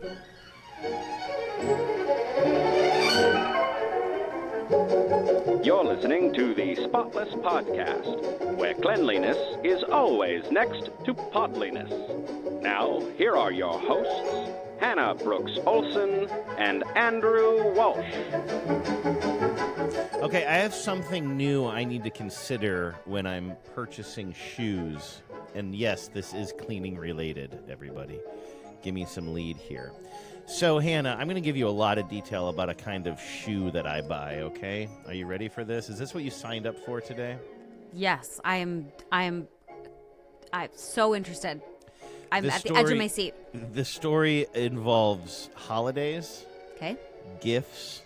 You're listening to the Spotless Podcast, where cleanliness is always next to podliness. Now, here are your hosts, Hannah Brooks Olson and Andrew Walsh. Okay, I have something new I need to consider when I'm purchasing shoes. And yes, this is cleaning related, everybody. Give me some lead here. So, Hannah, I'm going to give you a lot of detail about a kind of shoe that I buy, okay? Are you ready for this? Is this what you signed up for today? Yes, I'm so interested. I'm at the edge of my seat. The story involves holidays, Okay. gifts,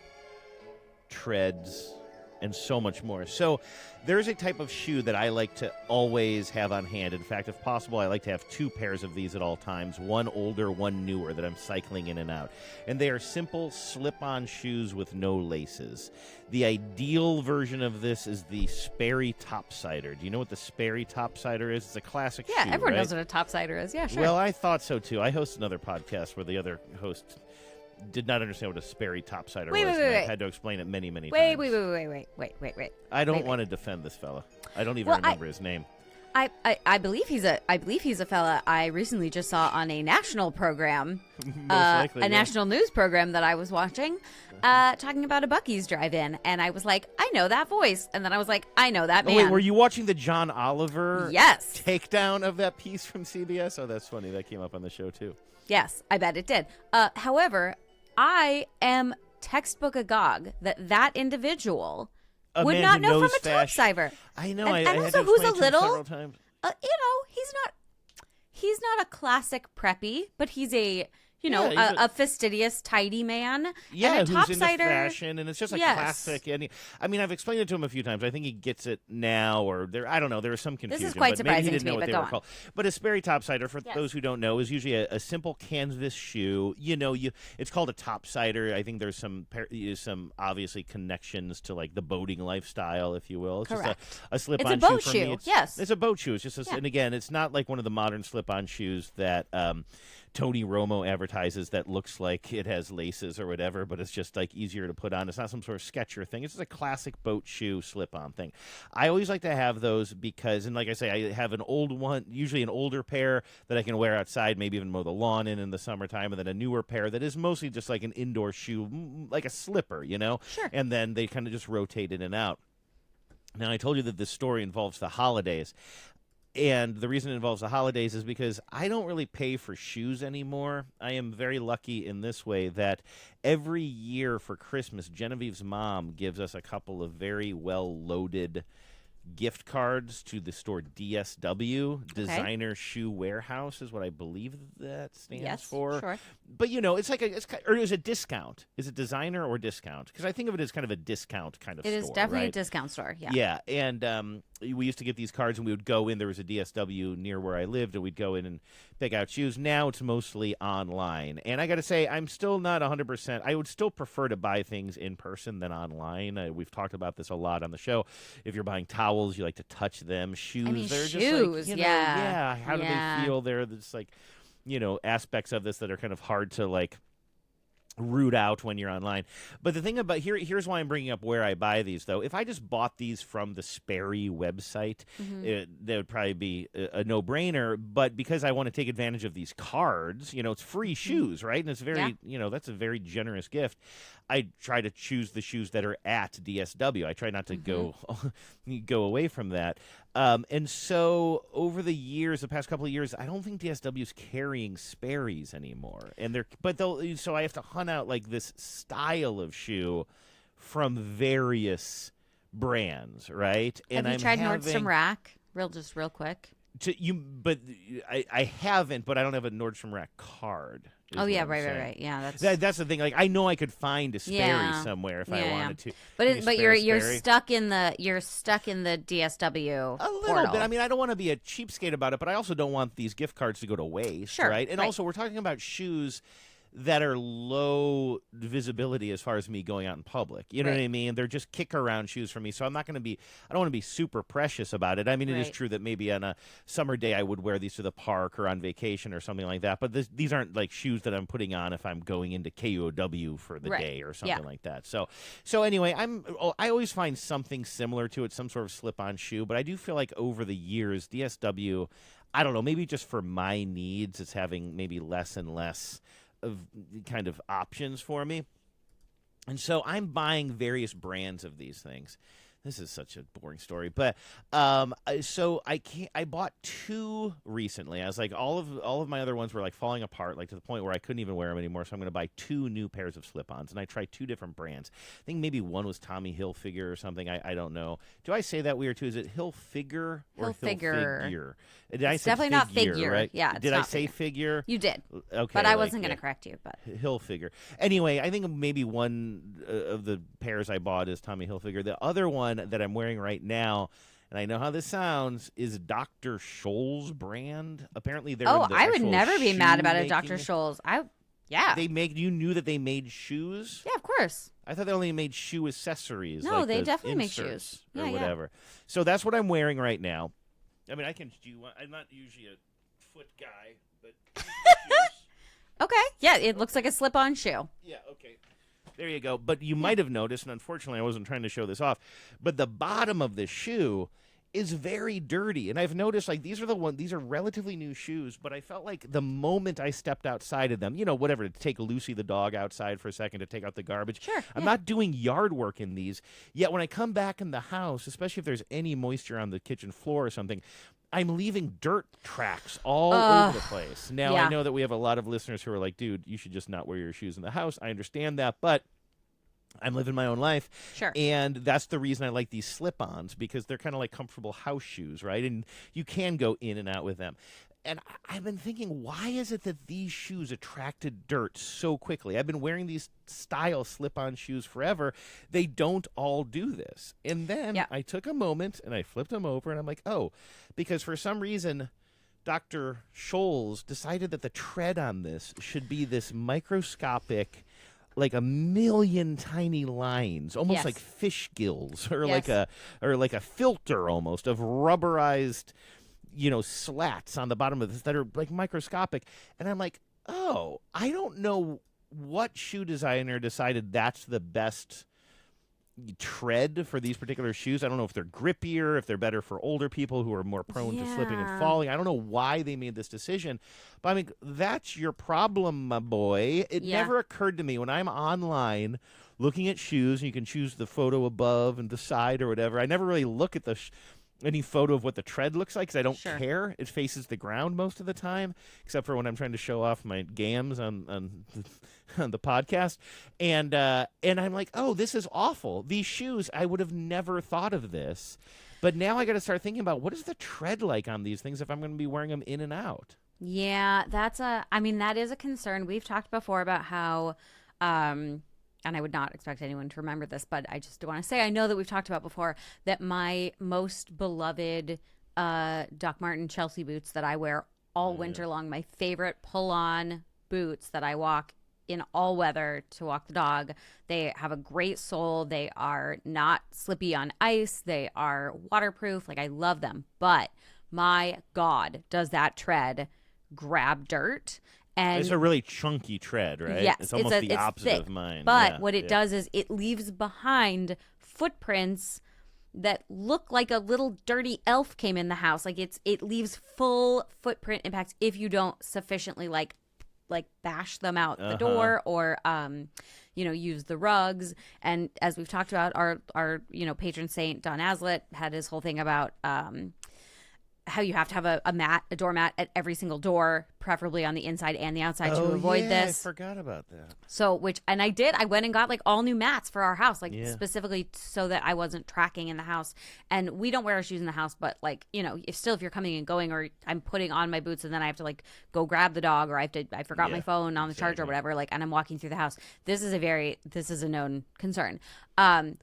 treads, and so much more. So there's a type of shoe that I like to always have on hand. In fact, if possible, I like to have two pairs of these at all times, one older, one newer, that I'm cycling in and out. And they are simple slip-on shoes with no laces. The ideal version of this is the Sperry Topsider. Do you know what the Sperry Topsider is? It's a classic shoe, Yeah, everyone right? knows what a topsider is. Yeah, sure. Well, I thought so, too. I host another podcast where the other host did not understand what a Sperry Topsider was. Wait. I had to explain it many times. Wait. I don't want to defend this fella. I don't even remember his name. I believe he's a fella I recently just saw on a national program, national news program that I was watching, talking about a Buc-ee's drive-in, and I was like, I know that voice, and then I was like, I know that man. Wait, were you watching the John Oliver Yes. takedown of that piece from CBS? Oh, that's funny. That came up on the show too. Yes, I bet it did. However, I am textbook agog that individual would not know from a topsider. I know. And I had also to who's explain a it to him little, several times. He's not a classic preppy, but he's a Yeah, he's a fastidious, tidy man. Yeah, and a who's into topsider fashion, and it's just a Yes. classic. And I've explained it to him a few times. I think he gets it now, or I don't know. There was some confusion. This is quite but maybe he surprising didn't to know me, what but they go were on. called. But a Sperry Topsider, for Yes. those who don't know, is usually a simple canvas shoe. It's called a topsider. I think there's some obviously connections to like the boating lifestyle, if you will. It's Correct. just a slip-on It's a boat shoe for me. shoe, yes. It's a boat shoe. It's just Yeah. and again, it's not like one of the modern slip-on shoes that Tony Romo advertises that looks like it has laces or whatever, but it's just like easier to put on. It's not some sort of Sketcher thing. It's just a classic boat shoe slip-on thing. I always like to have those because, and like I say, I have an old one, usually an older pair that I can wear outside, maybe even mow the lawn in the summertime, and then a newer pair that is mostly just like an indoor shoe, like a slipper, Sure. And then they kind of just rotate in and out. Now, I told you that this story involves the holidays. And the reason it involves the holidays is because I don't really pay for shoes anymore. I am very lucky in this way that every year for Christmas, Genevieve's mom gives us a couple of very well-loaded gift cards to the store DSW, Designer Shoe Warehouse, is what I believe that stands for. Sure. But or is it discount? Is it designer or discount? Because I think of it as kind of a discount kind of store. It is definitely right? a discount store. Yeah. Yeah, and we used to get these cards, and we would go in. There was a DSW near where I lived, and we'd go in and pick out shoes. Now it's mostly online. And I got to say, I'm still not 100%. I would still prefer to buy things in person than online. We've talked about this a lot on the show. If you're buying towels, you like to touch them. Shoes, they're shoes, just like, yeah. how do they feel? There's like, aspects of this that are kind of hard to like root out when you're online. But the thing about here's why I'm bringing up where I buy these, though. If I just bought these from the Sperry website, that would probably be a no-brainer. But because I want to take advantage of these cards, it's free shoes, right? And it's very, that's a very generous gift. I try to choose the shoes that are at DSW. I try not to go away from that. And so over the past couple of years, I don't think DSW is carrying Sperry's anymore. So I have to hunt out like this style of shoe from various brands, right? Have you tried Nordstrom Rack? Real quick. I haven't, but I don't have a Nordstrom Rack card. Oh yeah, right. Yeah, that's the thing. Like I know I could find a Sperry somewhere if I wanted to. But you're stuck in the DSW a little portal. bit. I mean, I don't want to be a cheapskate about it, but I also don't want these gift cards to go to waste, Sure, right? And right. also, we're talking about shoes that are low visibility as far as me going out in public. You know what I mean? They're just kick around shoes for me. So I'm not going to be, I don't want to be super precious about it. I mean, it is true that maybe on a summer day I would wear these to the park or on vacation or something like that. But these aren't like shoes that I'm putting on if I'm going into KUOW for the day or something like that. So anyway, I always find something similar to it, some sort of slip-on shoe. But I do feel like over the years, DSW, I don't know, maybe just for my needs, it's having maybe less and less of kind of options for me. And so I'm buying various brands of these things. This is such a boring story, but so I bought 2 recently. I was like, all of my other ones were like falling apart, like to the point where I couldn't even wear them anymore. So I'm going to buy 2 new pairs of slip-ons, and I tried 2 different brands. I think maybe one was Tommy Hilfiger or something. I don't know. Do I say that weird too? Is it Hilfiger or Hilfiger? Did I say definitely not figure, right? Yeah. Did I say figure? You did. Okay, but I wasn't going to correct you. But Hilfiger. Anyway, I think maybe one of the pairs I bought is Tommy Hilfiger. The other one that I'm wearing right now, and I know how this sounds, is Dr. Scholl's brand. Apparently, they're in the I would never be mad about it, making. Dr. Scholl's. You knew that they made shoes? Yeah, of course. I thought they only made shoe accessories. No, like they the definitely make inserts shoes. Or whatever. So that's what I'm wearing right now. I mean, I'm not usually a foot guy, but shoes. Okay. Yeah, it looks like a slip-on shoe. Yeah, okay. There you go. But you might have noticed, and unfortunately I wasn't trying to show this off, but the bottom of the shoe is very dirty. And I've noticed, like, these are relatively new shoes, but I felt like the moment I stepped outside of them, whatever, to take Lucy the dog outside for a second to take out the garbage. Sure. I'm not doing yard work in these. Yet when I come back in the house, especially if there's any moisture on the kitchen floor or something, I'm leaving dirt tracks all over the place. Now, I know that we have a lot of listeners who are like, dude, you should just not wear your shoes in the house. I understand that, but I'm living my own life. Sure. And that's the reason I like these slip-ons, because they're kind of like comfortable house shoes, right? And you can go in and out with them. And I've been thinking, why is it that these shoes attracted dirt so quickly? I've been wearing these style slip-on shoes forever. They don't all do this. And then I took a moment and I flipped them over and I'm like, oh, because for some reason Dr. Scholl's decided that the tread on this should be this microscopic, like a million tiny lines, almost like fish gills, or like a filter almost of rubberized, slats on the bottom of this that are like microscopic. And I'm like, oh, I don't know what shoe designer decided that's the best tread for these particular shoes. I don't know if they're grippier, if they're better for older people who are more prone to slipping and falling. I don't know why they made this decision, but I mean, that's your problem, my boy. It never occurred to me when I'm online looking at shoes, and you can choose the photo above and the side or whatever. I never really look at any photo of what the tread looks like, because I don't care. It faces the ground most of the time, except for when I'm trying to show off my gams on the podcast. And I'm like, oh, this is awful. These shoes, I would have never thought of this. But now I got to start thinking about, what is the tread like on these things if I'm going to be wearing them in and out? Yeah, that is a concern. We've talked before about how, and I would not expect anyone to remember this, but I just want to say, I know that we've talked about before that my most beloved Doc Marten Chelsea boots that I wear all winter long, my favorite pull-on boots that I walk in all weather to walk the dog. They have a great sole. They are not slippy on ice. They are waterproof. Like, I love them. But my God, does that tread grab dirt? And it's a really chunky tread, right? Yes, it's almost the opposite thick. of mine. But what it does is it leaves behind footprints that look like a little dirty elf came in the house. Like, it leaves full footprint impacts if you don't sufficiently like bash them out the door, or use the rugs. And as we've talked about, our patron saint Don Aslett had his whole thing about how you have to have a doormat at every single door, preferably on the inside and the outside, to avoid this. I forgot about that. So, I went and got like all new mats for our house, specifically so that I wasn't tracking in the house. And we don't wear our shoes in the house, but if you're coming and going, or I'm putting on my boots and then I have to like go grab the dog, or I forgot my phone on the charger or whatever, and I'm walking through the house. This is a known concern.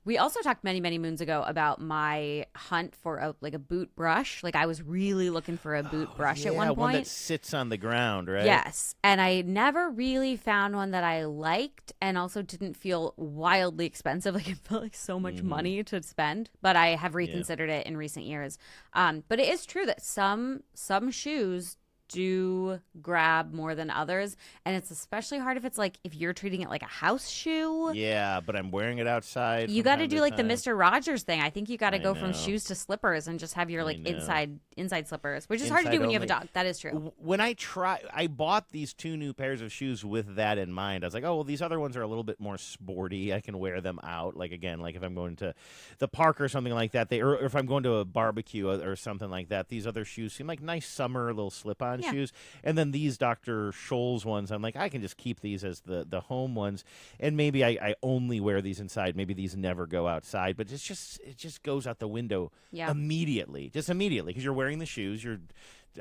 We also talked many, many moons ago about my hunt for a boot brush. Like, I was really looking for a boot brush at one point. One that sits on the ground, right? Yes. And I never really found one that I liked and also didn't feel wildly expensive. Like it felt like so much money to spend. But I have reconsidered it in recent years. But it is true that some shoes do grab more than others, and it's especially hard if it's like if you're treating it like a house shoe. Yeah, but I'm wearing it outside. You got to do like the Mr. Rogers thing. I think you got to go from know. shoes to slippers and just have your like inside slippers, which is hard to Inside do when you have a only. dog. That is true. When I bought these 2 new pairs of shoes with that in mind. I was like, oh, well, these other ones are a little bit more sporty. I can wear them out. Like, again, like if I'm going to the park or something like that, or if I'm going to a barbecue or something like that, these other shoes seem like nice summer little slip-on shoes. And then these Dr. Scholl's ones, I'm like, I can just keep these as the home ones. And maybe I only wear these inside. Maybe these never go outside. But it just goes out the window immediately. Just immediately. Because you're wearing the shoes.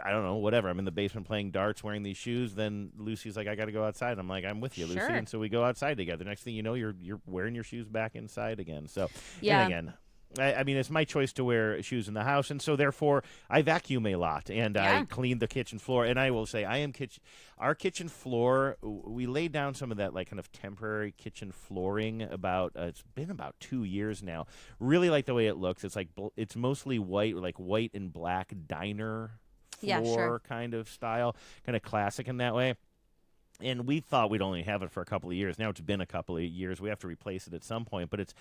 I don't know, whatever. I'm in the basement playing darts, wearing these shoes. Then Lucy's like, I got to go outside. I'm like, I'm with you, Lucy. And so we go outside together. Next thing you know, you're wearing your shoes back inside again. So, and again, I mean, it's my choice to wear shoes in the house, and so therefore I vacuum a lot, and I clean the kitchen floor. And I will say, our kitchen floor, we laid down some of that like kind of temporary kitchen flooring about it's been about 2 years now. Really like the way it looks. It's like it's mostly white, like white and black diner floor kind of style, kind of classic in that way. And we thought we'd only have it for a couple of years. Now it's been a couple of years. We have to replace it at some point. But it's,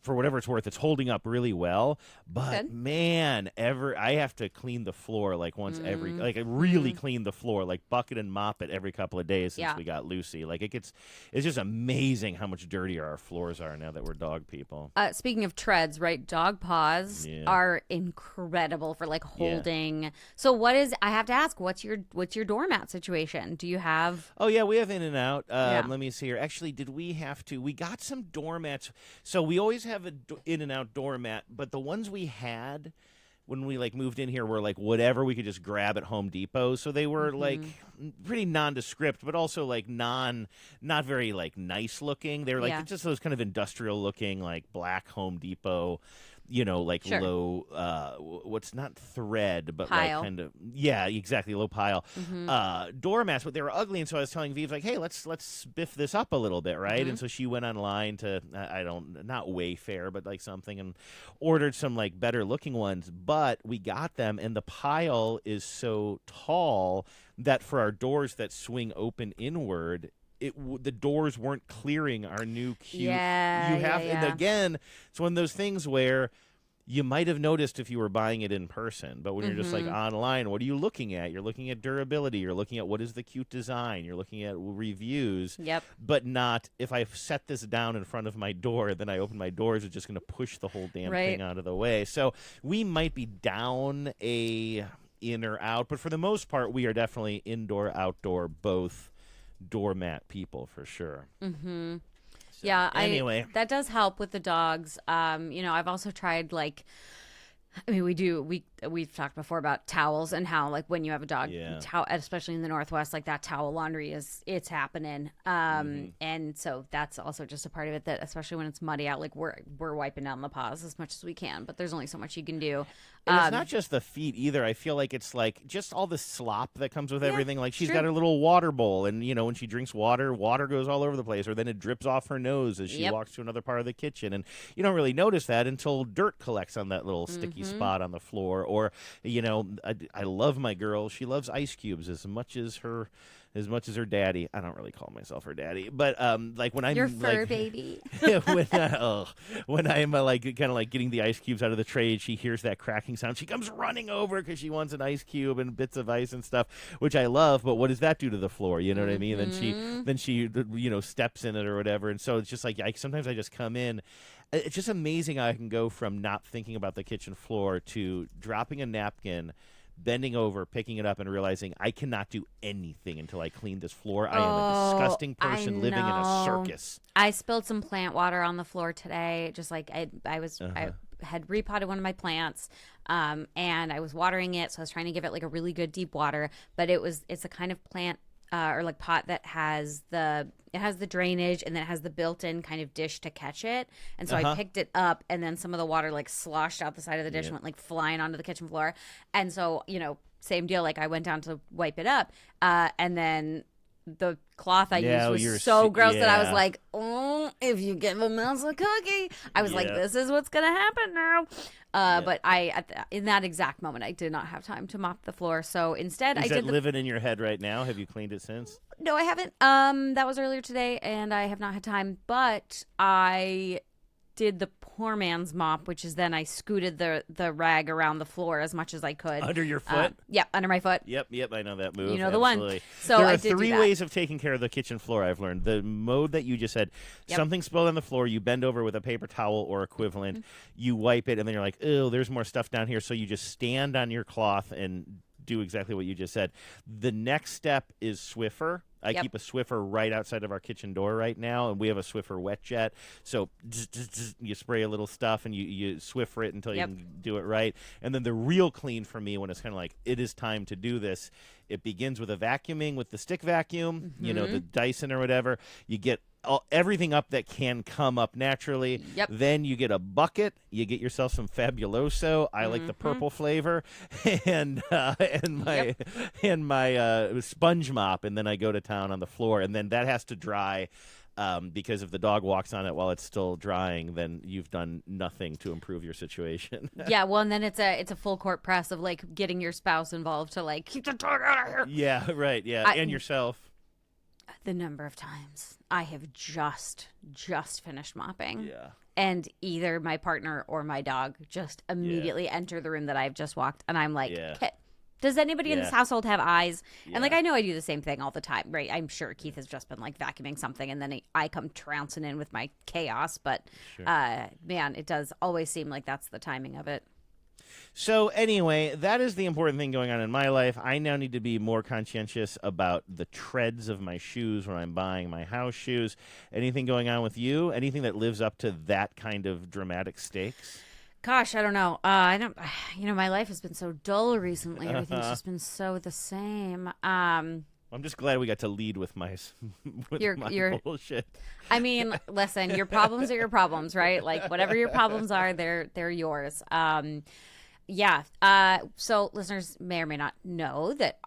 for whatever it's worth, it's holding up really well. But man, I have to clean the floor like once every, like really clean the floor, like bucket and mop it every couple of days since we got Lucy. Like it's just amazing how much dirtier our floors are now that we're dog people. Speaking of treads, right? Dog paws are incredible for like holding. So I have to ask, what's your doormat situation? Do you have? Oh yeah, we have In and Out. Let me see here. Actually, we got some doormats. So we always have an In and Out doormat, but the ones we had when we like moved in here were like whatever we could just grab at Home Depot. So they were like pretty nondescript, but also like not very like nice looking. They were like just those kind of industrial looking like black Home Depot, like low, what's not thread, but pile. Like kind of, exactly, low pile doormats. But they were ugly, and so I was telling Vive like, hey, let's biff this up a little bit, right? And so she went online to not Wayfair, but like something, and ordered some like better looking ones. But we got them, and the pile is so tall that for our doors that swing open inward, the doors weren't clearing our new cute. And again, it's one of those things where you might have noticed if you were buying it in person, but when you're just like online, what are you looking at? You're looking at durability. You're looking at what is the cute design. You're looking at reviews. But not if I set this down in front of my door, then I open my doors, it's just going to push the whole damn thing out of the way. So we might be down a in or out, but for the most part, we are definitely indoor, outdoor, both doormat people for sure. So, anyway, that does help with the dogs. I've also tried like, I mean, we've talked before about towels and how like when you have a dog, especially in the Northwest, like that towel laundry it's happening. And so that's also just a part of it that, especially when it's muddy out, like we're wiping down the paws as much as we can, but there's only so much you can do. And it's not just the feet either. I feel like it's like just all the slop that comes with everything. Like she's got her little water bowl, and when she drinks water goes all over the place, or then it drips off her nose as she walks to another part of the kitchen, and you don't really notice that until dirt collects on that little sticky spot on the floor. Or I love my girl. She loves ice cubes as much as her daddy. I don't really call myself her daddy, but like when I'm your fur like, baby. when I'm like kind of like getting the ice cubes out of the tray, she hears that cracking sound. She comes running over because she wants an ice cube and bits of ice and stuff, which I love. But what does that do to the floor? You know what I mean? Then she steps in it or whatever, and so it's just like sometimes I just come in. It's just amazing how I can go from not thinking about the kitchen floor to dropping a napkin, bending over, picking it up, and realizing I cannot do anything until I clean this floor. I am a disgusting person living in a circus. I spilled some plant water on the floor today. Just like I had repotted one of my plants, and I was watering it, so I was trying to give it like a really good deep water. But it's a kind of plant or like pot that has the drainage, and then it has the built-in kind of dish to catch it. And so I picked it up, and then some of the water like sloshed out the side of the dish and went like flying onto the kitchen floor. And so, same deal. Like I went down to wipe it up, and then the cloth I used was so gross that I was like, oh, if you give a mouse a cookie, I was like, this is what's gonna happen now. But in that exact moment, I did not have time to mop the floor. So instead, I did living in your head right now? Have you cleaned it since? No, I haven't. That was earlier today, and I have not had time. But I did the poor man's mop, which is then I scooted the rag around the floor as much as I could. Under your foot? Yep, under my foot. Yep, I know that move. You know the Absolutely. one. So there I are did 3 do that. ways of taking care of the kitchen floor I've learned. The mode that you just said, something spilled on the floor, you bend over with a paper towel or equivalent, you wipe it, and then you're like, oh, there's more stuff down here. So you just stand on your cloth and do exactly what you just said. The next step is Swiffer. I keep a Swiffer right outside of our kitchen door right now, and we have a Swiffer wet jet. So you spray a little stuff, and you Swiffer it until you can do it right. And then the real clean for me, when it's kind of like, it is time to do this, it begins with a vacuuming with the stick vacuum, you know, the Dyson or whatever. You get everything up that can come up naturally. Then you get a bucket. You get yourself some Fabuloso. I like the purple flavor, and my sponge mop, and then I go to town on the floor, and then that has to dry. Because if the dog walks on it while it's still drying, then you've done nothing to improve your situation. Yeah, well, and then it's a full court press of like getting your spouse involved to like keep the dog out of here. Yeah, right. Yeah, and yourself. The number of times I have just finished mopping. Yeah. And either my partner or my dog just immediately enter the room that I've just walked, and I'm like, "Okay, does anybody in this household have eyes?" And like I know I do the same thing all the time, right? I'm sure Keith has just been like vacuuming something, and then I come trouncing in with my chaos. But man, it does always seem like that's the timing of it. So anyway, that is the important thing going on in my life. I now need to be more conscientious about the treads of my shoes when I'm buying my house shoes. Anything going on with you? Anything that lives up to that kind of dramatic stakes? Gosh, I don't know. I don't. You know, my life has been so dull recently. Everything's just been so the same. I'm just glad we got to lead with my your bullshit. I mean, listen, your problems are your problems, right? Like whatever your problems are, they're yours. So listeners may or may not know that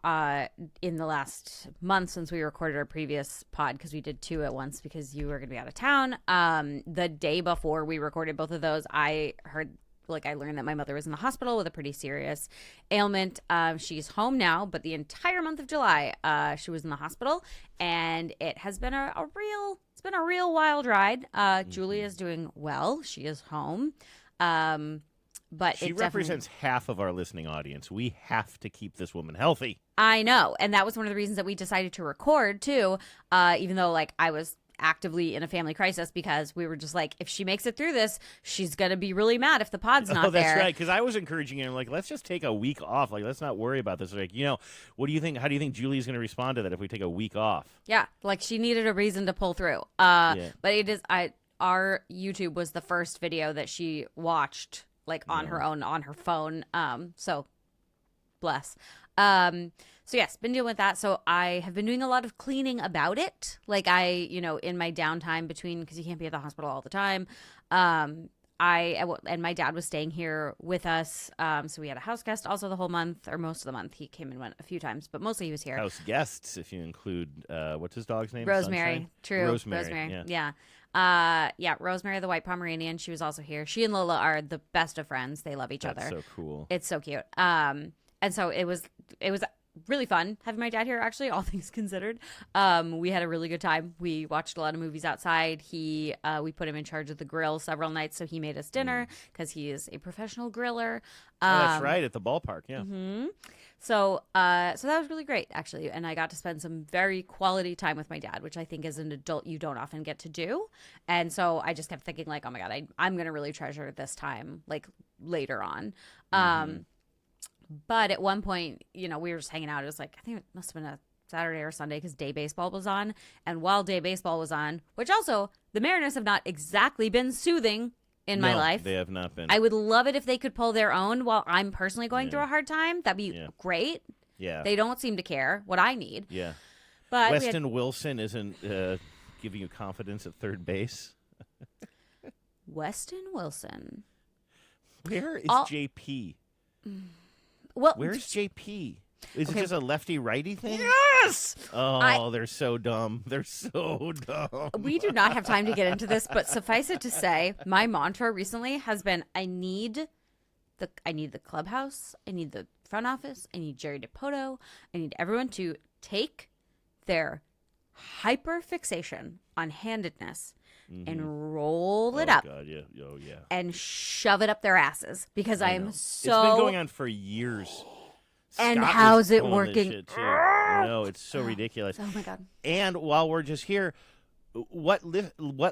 in the last month since we recorded our previous pod, because we did 2 at once because you were going to be out of town, the day before we recorded both of those, I learned that my mother was in the hospital with a pretty serious ailment. She's home now, but the entire month of July, she was in the hospital, and it has been a real wild ride. Julie is doing well. She is home. But she represents half of our listening audience. We have to keep this woman healthy. I know. And that was one of the reasons that we decided to record too, even though like I was actively in a family crisis, because we were just like, if she makes it through this, she's going to be really mad if the pod's not there. Oh, that's right. Because I was encouraging her, like, let's just take a week off. Like, let's not worry about this. Like, what do you think? How do you think Julie's going to respond to that if we take a week off? Yeah. Like she needed a reason to pull through. But it is, our YouTube was the first video that she watched like on her own, on her phone. So bless. So yes, been dealing with that. So I have been doing a lot of cleaning about it. Like in my downtime between, because you can't be at the hospital all the time. And my dad was staying here with us. So we had a house guest also the whole month, or most of the month. He came and went a few times, but mostly he was here. House guests, if you include, what's his dog's name? Rosemary. Sunshine? True. Rosemary. Yeah. Rosemary, the white Pomeranian, she was also here. She and Lola are the best of friends. They love each other. That's so cool. It's so cute. And so it was really fun having my dad here, actually, all things considered. We had a really good time. We watched a lot of movies outside. We put him in charge of the grill several nights, so he made us dinner because he is a professional griller. That's right, at the ballpark, yeah. Mm-hmm. So that was really great, actually, and I got to spend some very quality time with my dad, which I think as an adult you don't often get to do. And so I just kept thinking, like, oh my God, I'm going to really treasure this time, like, later on. But at one point, we were just hanging out. It was like, I think it must have been a Saturday or Sunday because day baseball was on. And while day baseball was on, which also the Mariners have not exactly been soothing in my life. They have not been. I would love it if they could pull their own while I'm personally going through a hard time. That'd be great. Yeah. They don't seem to care what I need. Yeah. But Weston Wilson isn't giving you confidence at third base. Weston Wilson. Where is JP? Well, where's JP? Is it just a lefty-righty thing? Yes! Oh, they're so dumb. They're so dumb. We do not have time to get into this, but suffice it to say, my mantra recently has been, I need the clubhouse, I need the front office, I need Jerry DePoto, I need everyone to take their hyper fixation on handedness and roll it up. God, yeah. Oh, yeah. And shove it up their asses because I am so. It's been going on for years. And Scott how's was it pulling working? this shit, too. No, it's so ridiculous. Oh my God. And while we're just here, what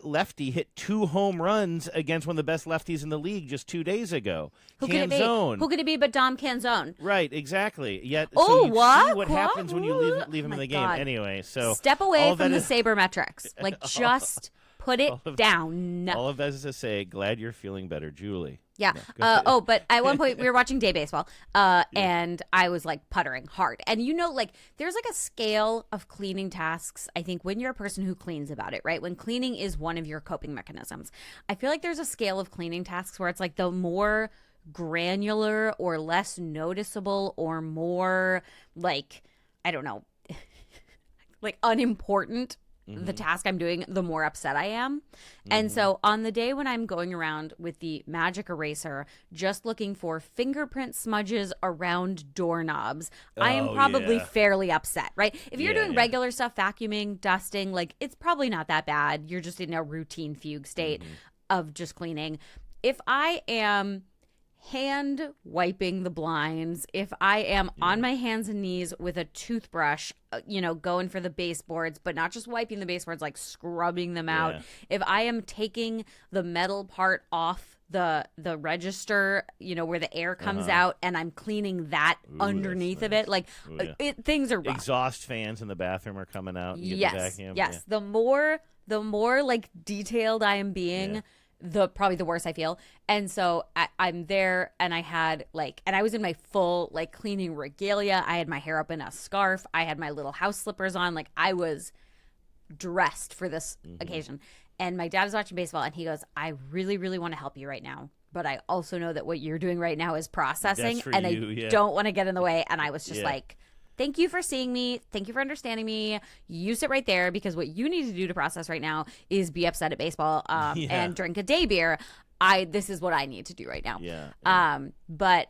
lefty hit 2 home runs against one of the best lefties in the league just 2 days ago? Who could it be? Who could it be but Dom Canzone? Right, exactly. Yet, Oh, so you what? see what happens when you leave him in the game. God. Anyway, so Step away all from the that is- sabermetrics. Like, just put it down. All of that is to say, glad you're feeling better, Julie. Yeah. No, but at one point we were watching day baseball, and I was like puttering hard. And like there's like a scale of cleaning tasks. I think when you're a person who cleans about it, right? When cleaning is one of your coping mechanisms, I feel like there's a scale of cleaning tasks where it's like the more granular or less noticeable or more like, I don't know, like unimportant the task I'm doing, the more upset I am. And so on the day when I'm going around with the magic eraser, just looking for fingerprint smudges around doorknobs, I am probably fairly upset, right? If you're doing regular stuff, vacuuming, dusting, like it's probably not that bad. You're just in a routine fugue state of just cleaning. If I am hand wiping the blinds, if I am on my hands and knees with a toothbrush, going for the baseboards, but not just wiping the baseboards, like scrubbing them out. If I am taking the metal part off the register, where the air comes out, and I'm cleaning that underneath of it, like things are rough. Exhaust fans in the bathroom are coming out. And Yes, the vacuum. yes. The more like detailed I am being, probably the worse I feel. And so I'm there, and I had and I was in my full cleaning regalia. I had my hair up in a scarf. I had my little house slippers on. Like I was dressed for this occasion. And my dad was watching baseball, and he goes, I really, really want to help you right now. But I also know that what you're doing right now is processing, and I don't want to get in the way. And I was just like, thank you for seeing me. Thank you for understanding me. You sit right there, because what you need to do to process right now is be upset at baseball and drink a day beer. This is what I need to do right now. But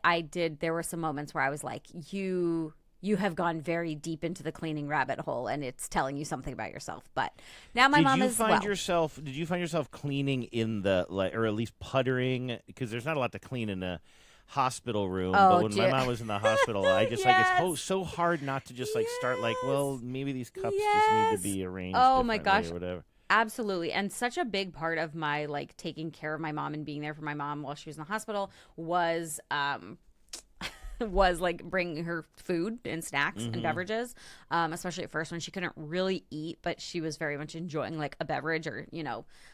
there were some moments where I was like, you have gone very deep into the cleaning rabbit hole, and it's telling you something about yourself. But now my mom is Did you find yourself cleaning in the or at least puttering? Because there's not a lot to clean in a hospital room. But when my mom was in the hospital, I just it's so hard not to just start maybe these cups just need to be arranged. Oh my gosh. Or whatever. Absolutely. And such a big part of my taking care of my mom and being there for my mom while she was in the hospital was bringing her food and snacks and beverages, especially at first when she couldn't really eat, but she was very much enjoying a beverage, or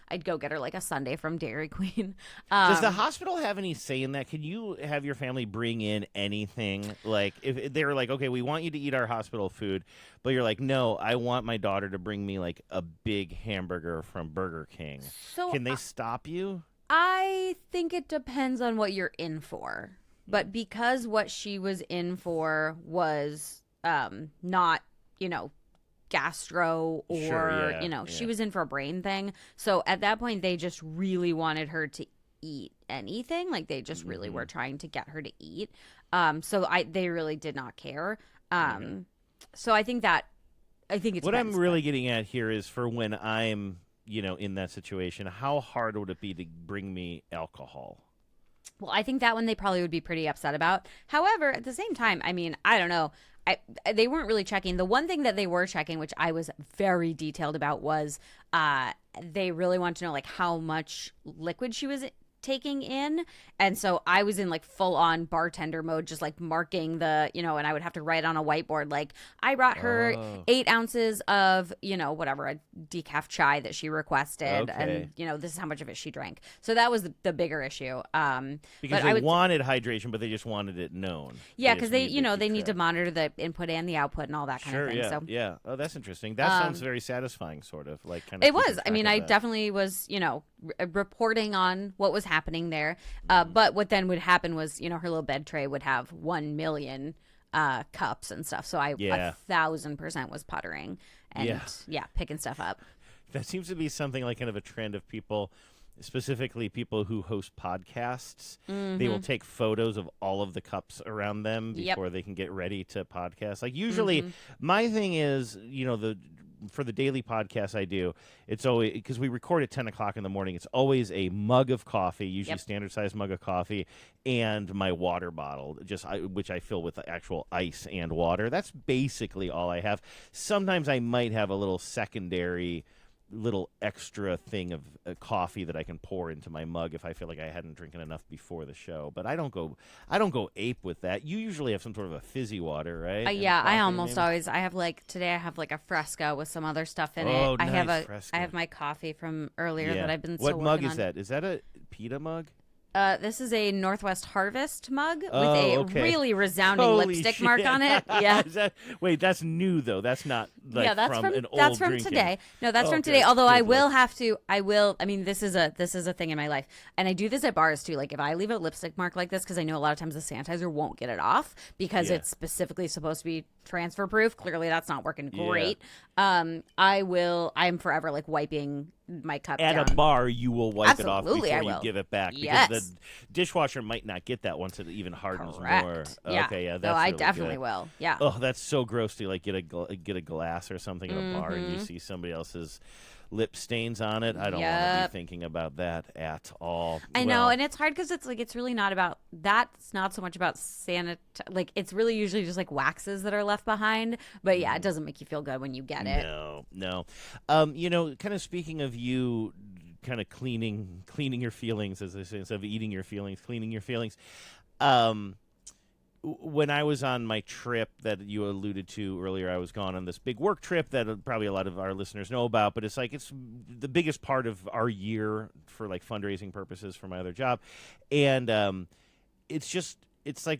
I'd go get her a sundae from Dairy Queen. Does the hospital have any say in that? Can you have your family bring in anything? If they're okay, we want you to eat our hospital food, but you're no, I want my daughter to bring me a big hamburger from Burger King. So can they stop you? I think it depends on what you're in for. But because what she was in for was not, gastro or, she was in for a brain thing. So at that point, they just really wanted her to eat anything. They just really were trying to get her to eat. So they really did not care. So I think it's what I'm really getting at here is for when I'm, in that situation, how hard would it be to bring me alcohol? Well, I think that one they probably would be pretty upset about. However, at the same time, I mean, I don't know. They weren't really checking. The one thing that they were checking, which I was very detailed about, was they really wanted to know how much liquid she was taking in. And so I was in full on bartender mode, just marking the, and I would have to write on a whiteboard, I brought her 8 ounces of, whatever, a decaf chai that she requested. And, this is how much of it she drank. So that was the bigger issue. Because they wanted hydration, but they just wanted it known. Yeah, because they need to monitor the input and the output and all that kind of thing. Yeah, so yeah. Oh, that's interesting. That sounds very satisfying, sort of. It was. I mean, I definitely was, reporting on what was happening there. But what then would happen was, her little bed tray would have 1 million cups and stuff. So I 1,000% was puttering and picking stuff up. That seems to be something like kind of a trend of people, specifically people who host podcasts. They will take photos of all of the cups around them before they can get ready to podcast. Like usually my thing is, for the daily podcast I do, it's always, because we record at 10 o'clock in the morning, it's always a mug of coffee, usually standard size mug of coffee, and my water bottle, which I fill with actual ice and water. That's basically all I have. Sometimes I might have a little secondary little extra thing of coffee that I can pour into my mug if I feel like I hadn't drinking enough before the show. But I don't go ape with that. You usually have some sort of a fizzy water, right? I almost always. I have today I have a Fresca with some other stuff in it. Nice, Fresca. I have my coffee from earlier that I've been. What mug is that? Is that a PETA mug? This is a Northwest Harvest mug with a really resounding lipstick mark on it. Yeah. That's new though. That's not that's from an old That's from drinking. today. No, that's from today. Although I mean, this is a thing in my life, and I do this at bars too. Like if I leave a lipstick mark like this, because I know a lot of times the sanitizer won't get it off because it's specifically supposed to be transfer proof. Clearly, that's not working great. I'm forever wiping my cup at down. A bar. You will wipe it off before you give it back. Yes. Because the dishwasher might not get that once it even hardens more. Yeah. Okay, that's I really definitely good. will. Yeah. Oh, that's so gross to get a glass or something at a bar and you see somebody else's lip stains on it. I don't want to be thinking about that at all. I know, and it's hard because it's really not about that's not so much about it's really usually just waxes that are left behind. But yeah, it doesn't make you feel good when you get it. No. Kind of speaking of you kind of cleaning your feelings, as they say, instead of eating your feelings, cleaning your feelings. When I was on my trip that you alluded to earlier, I was gone on this big work trip that probably a lot of our listeners know about, but it's the biggest part of our year for fundraising purposes for my other job. And it's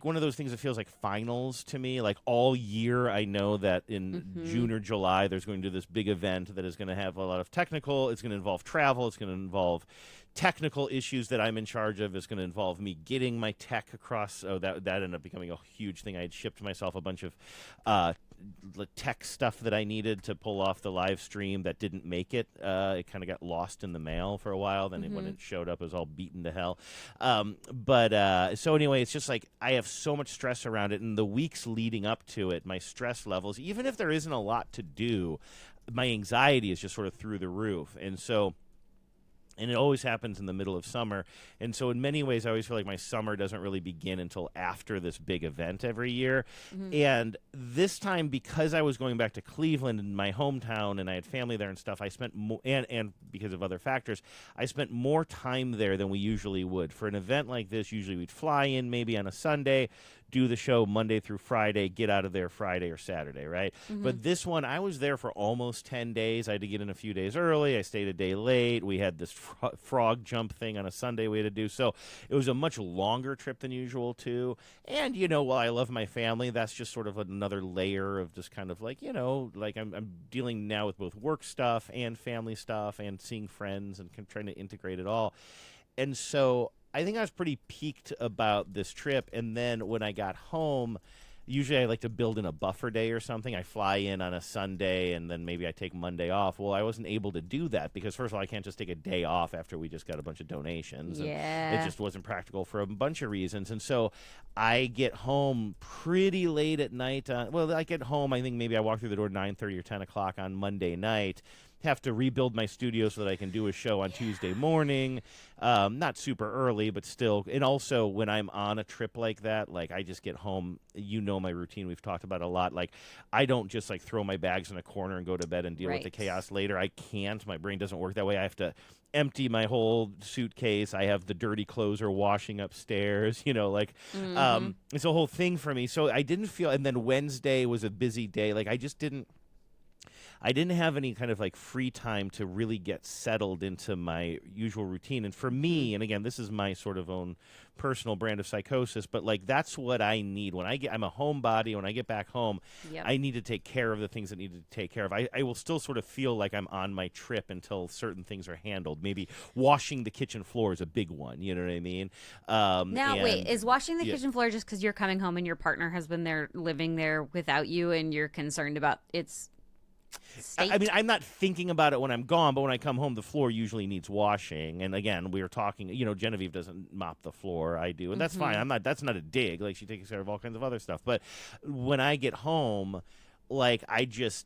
one of those things that feels like finals to me. All year I know that in June or July there's going to be this big event that is going to have a lot of technical, it's going to involve travel, it's going to involve technical issues that I'm in charge of. Is going to involve me getting my tech across. Oh, that ended up becoming a huge thing. I had shipped myself a bunch of tech stuff that I needed to pull off the live stream that didn't make it. It kind of got lost in the mail for a while. Then when it showed up, it was all beaten to hell. So anyway, it's just I have so much stress around it. And the weeks leading up to it, my stress levels, even if there isn't a lot to do, my anxiety is just sort of through the roof. And it always happens in the middle of summer. And so in many ways, I always feel like my summer doesn't really begin until after this big event every year. And this time, because I was going back to Cleveland in my hometown and I had family there and stuff, I spent and because of other factors, I spent more time there than we usually would. For an event like this, usually we'd fly in maybe on a Sunday, do the show Monday through Friday, get out of there Friday or Saturday, right? But this one, I was there for almost 10 days. I had to get in a few days early. I stayed a day late. We had this frog jump thing on a Sunday we had to do. So it was a much longer trip than usual, too. And, while I love my family, that's just sort of another layer of just kind of I'm dealing now with both work stuff and family stuff and seeing friends and trying to integrate it all. And so I think I was pretty peaked about this trip, and then when I got home, usually I like to build in a buffer day or something. I fly in on a Sunday, and then maybe I take Monday off. Well, I wasn't able to do that because, first of all, I can't just take a day off after we just got a bunch of donations. Yeah. And it just wasn't practical for a bunch of reasons. And so I get home pretty late at night. I get home, I think maybe I walk through the door 9:30 or 10 o'clock on Monday night. Have to rebuild my studio so that I can do a show on Tuesday morning. Not super early, but still. And also, when I'm on a trip like that, I just get home. My routine we've talked about a lot. I don't just throw my bags in a corner and go to bed and deal with the chaos later. I can't. My brain doesn't work that way. I have to empty my whole suitcase. I have the dirty clothes are washing upstairs. It's a whole thing for me. So I didn't feel. And then Wednesday was a busy day. I just didn't. I didn't have any kind of like free time to really get settled into my usual routine. And for me, and again, this is my sort of own personal brand of psychosis, but like that's what I need when I'm a homebody. When I get back home, I need to take care of the things that need to take care of. I will still sort of feel like I'm on my trip until certain things are handled. Maybe washing the kitchen floor is a big one. You know what I mean? Wait, is washing the kitchen floor just because you're coming home and your partner has been there living there without you and you're concerned about its state? I mean, I'm not thinking about it when I'm gone, but when I come home, the floor usually needs washing. And again, we were talking, Genevieve doesn't mop the floor. I do. And that's fine. That's not a dig. Like, she takes care of all kinds of other stuff. But when I get home, like,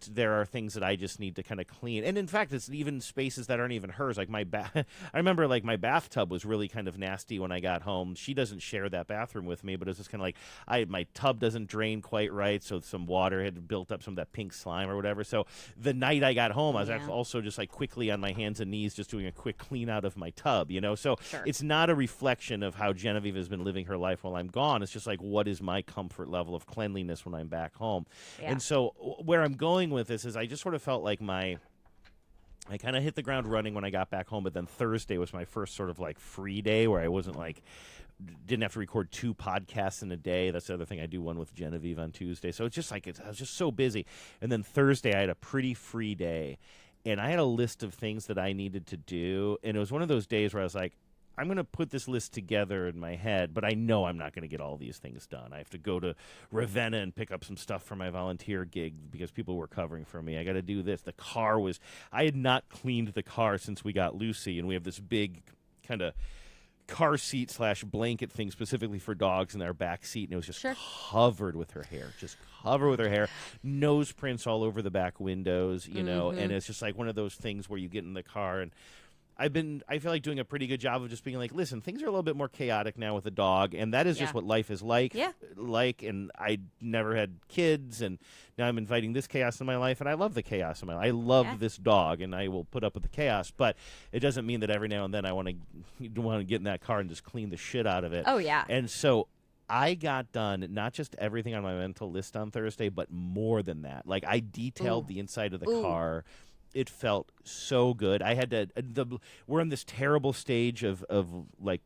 there are things that I just need to kind of clean. And in fact, it's even spaces that aren't even hers. Like I remember like my bathtub was really kind of nasty when I got home. She doesn't share that bathroom with me, but it's just kind of like my tub doesn't drain quite right. So some water had built up, some of that pink slime or whatever. So the night I got home, I was actually also just like quickly on my hands and knees, just doing a quick clean out of my tub, So it's not a reflection of how Genevieve has been living her life while I'm gone. It's just like, what is my comfort level of cleanliness when I'm back home? Yeah. And so where I'm going with this is I just sort of felt like I kind of hit the ground running when I got back home, but then Thursday was my first sort of like free day where I wasn't like, didn't have to record 2 podcasts in a day. That's the other thing. I do one with Genevieve on Tuesday. So it's just like, I was just so busy. And then Thursday I had a pretty free day and I had a list of things that I needed to do. And it was one of those days where I was like, I'm going to put this list together in my head, but I know I'm not going to get all these things done. I have to go to Ravenna and pick up some stuff for my volunteer gig because people were covering for me. I got to do this. I had not cleaned the car since we got Lucy, and we have this big kind of car seat / blanket thing specifically for dogs in our back seat, and it was just covered with her hair, nose prints all over the back windows, and it's just like one of those things where you get in the car and I feel like doing a pretty good job of just being like, listen, things are a little bit more chaotic now with a dog, and that is just what life is like. Yeah. And I never had kids, and now I'm inviting this chaos in my life, and I love the chaos in my life. I love this dog, and I will put up with the chaos, but it doesn't mean that every now and then I want to get in that car and just clean the shit out of it. Oh, yeah. And so I got done not just everything on my mental list on Thursday, but more than that. Like, I detailed the inside of the car. It felt so good. I had to. We're in this terrible stage of like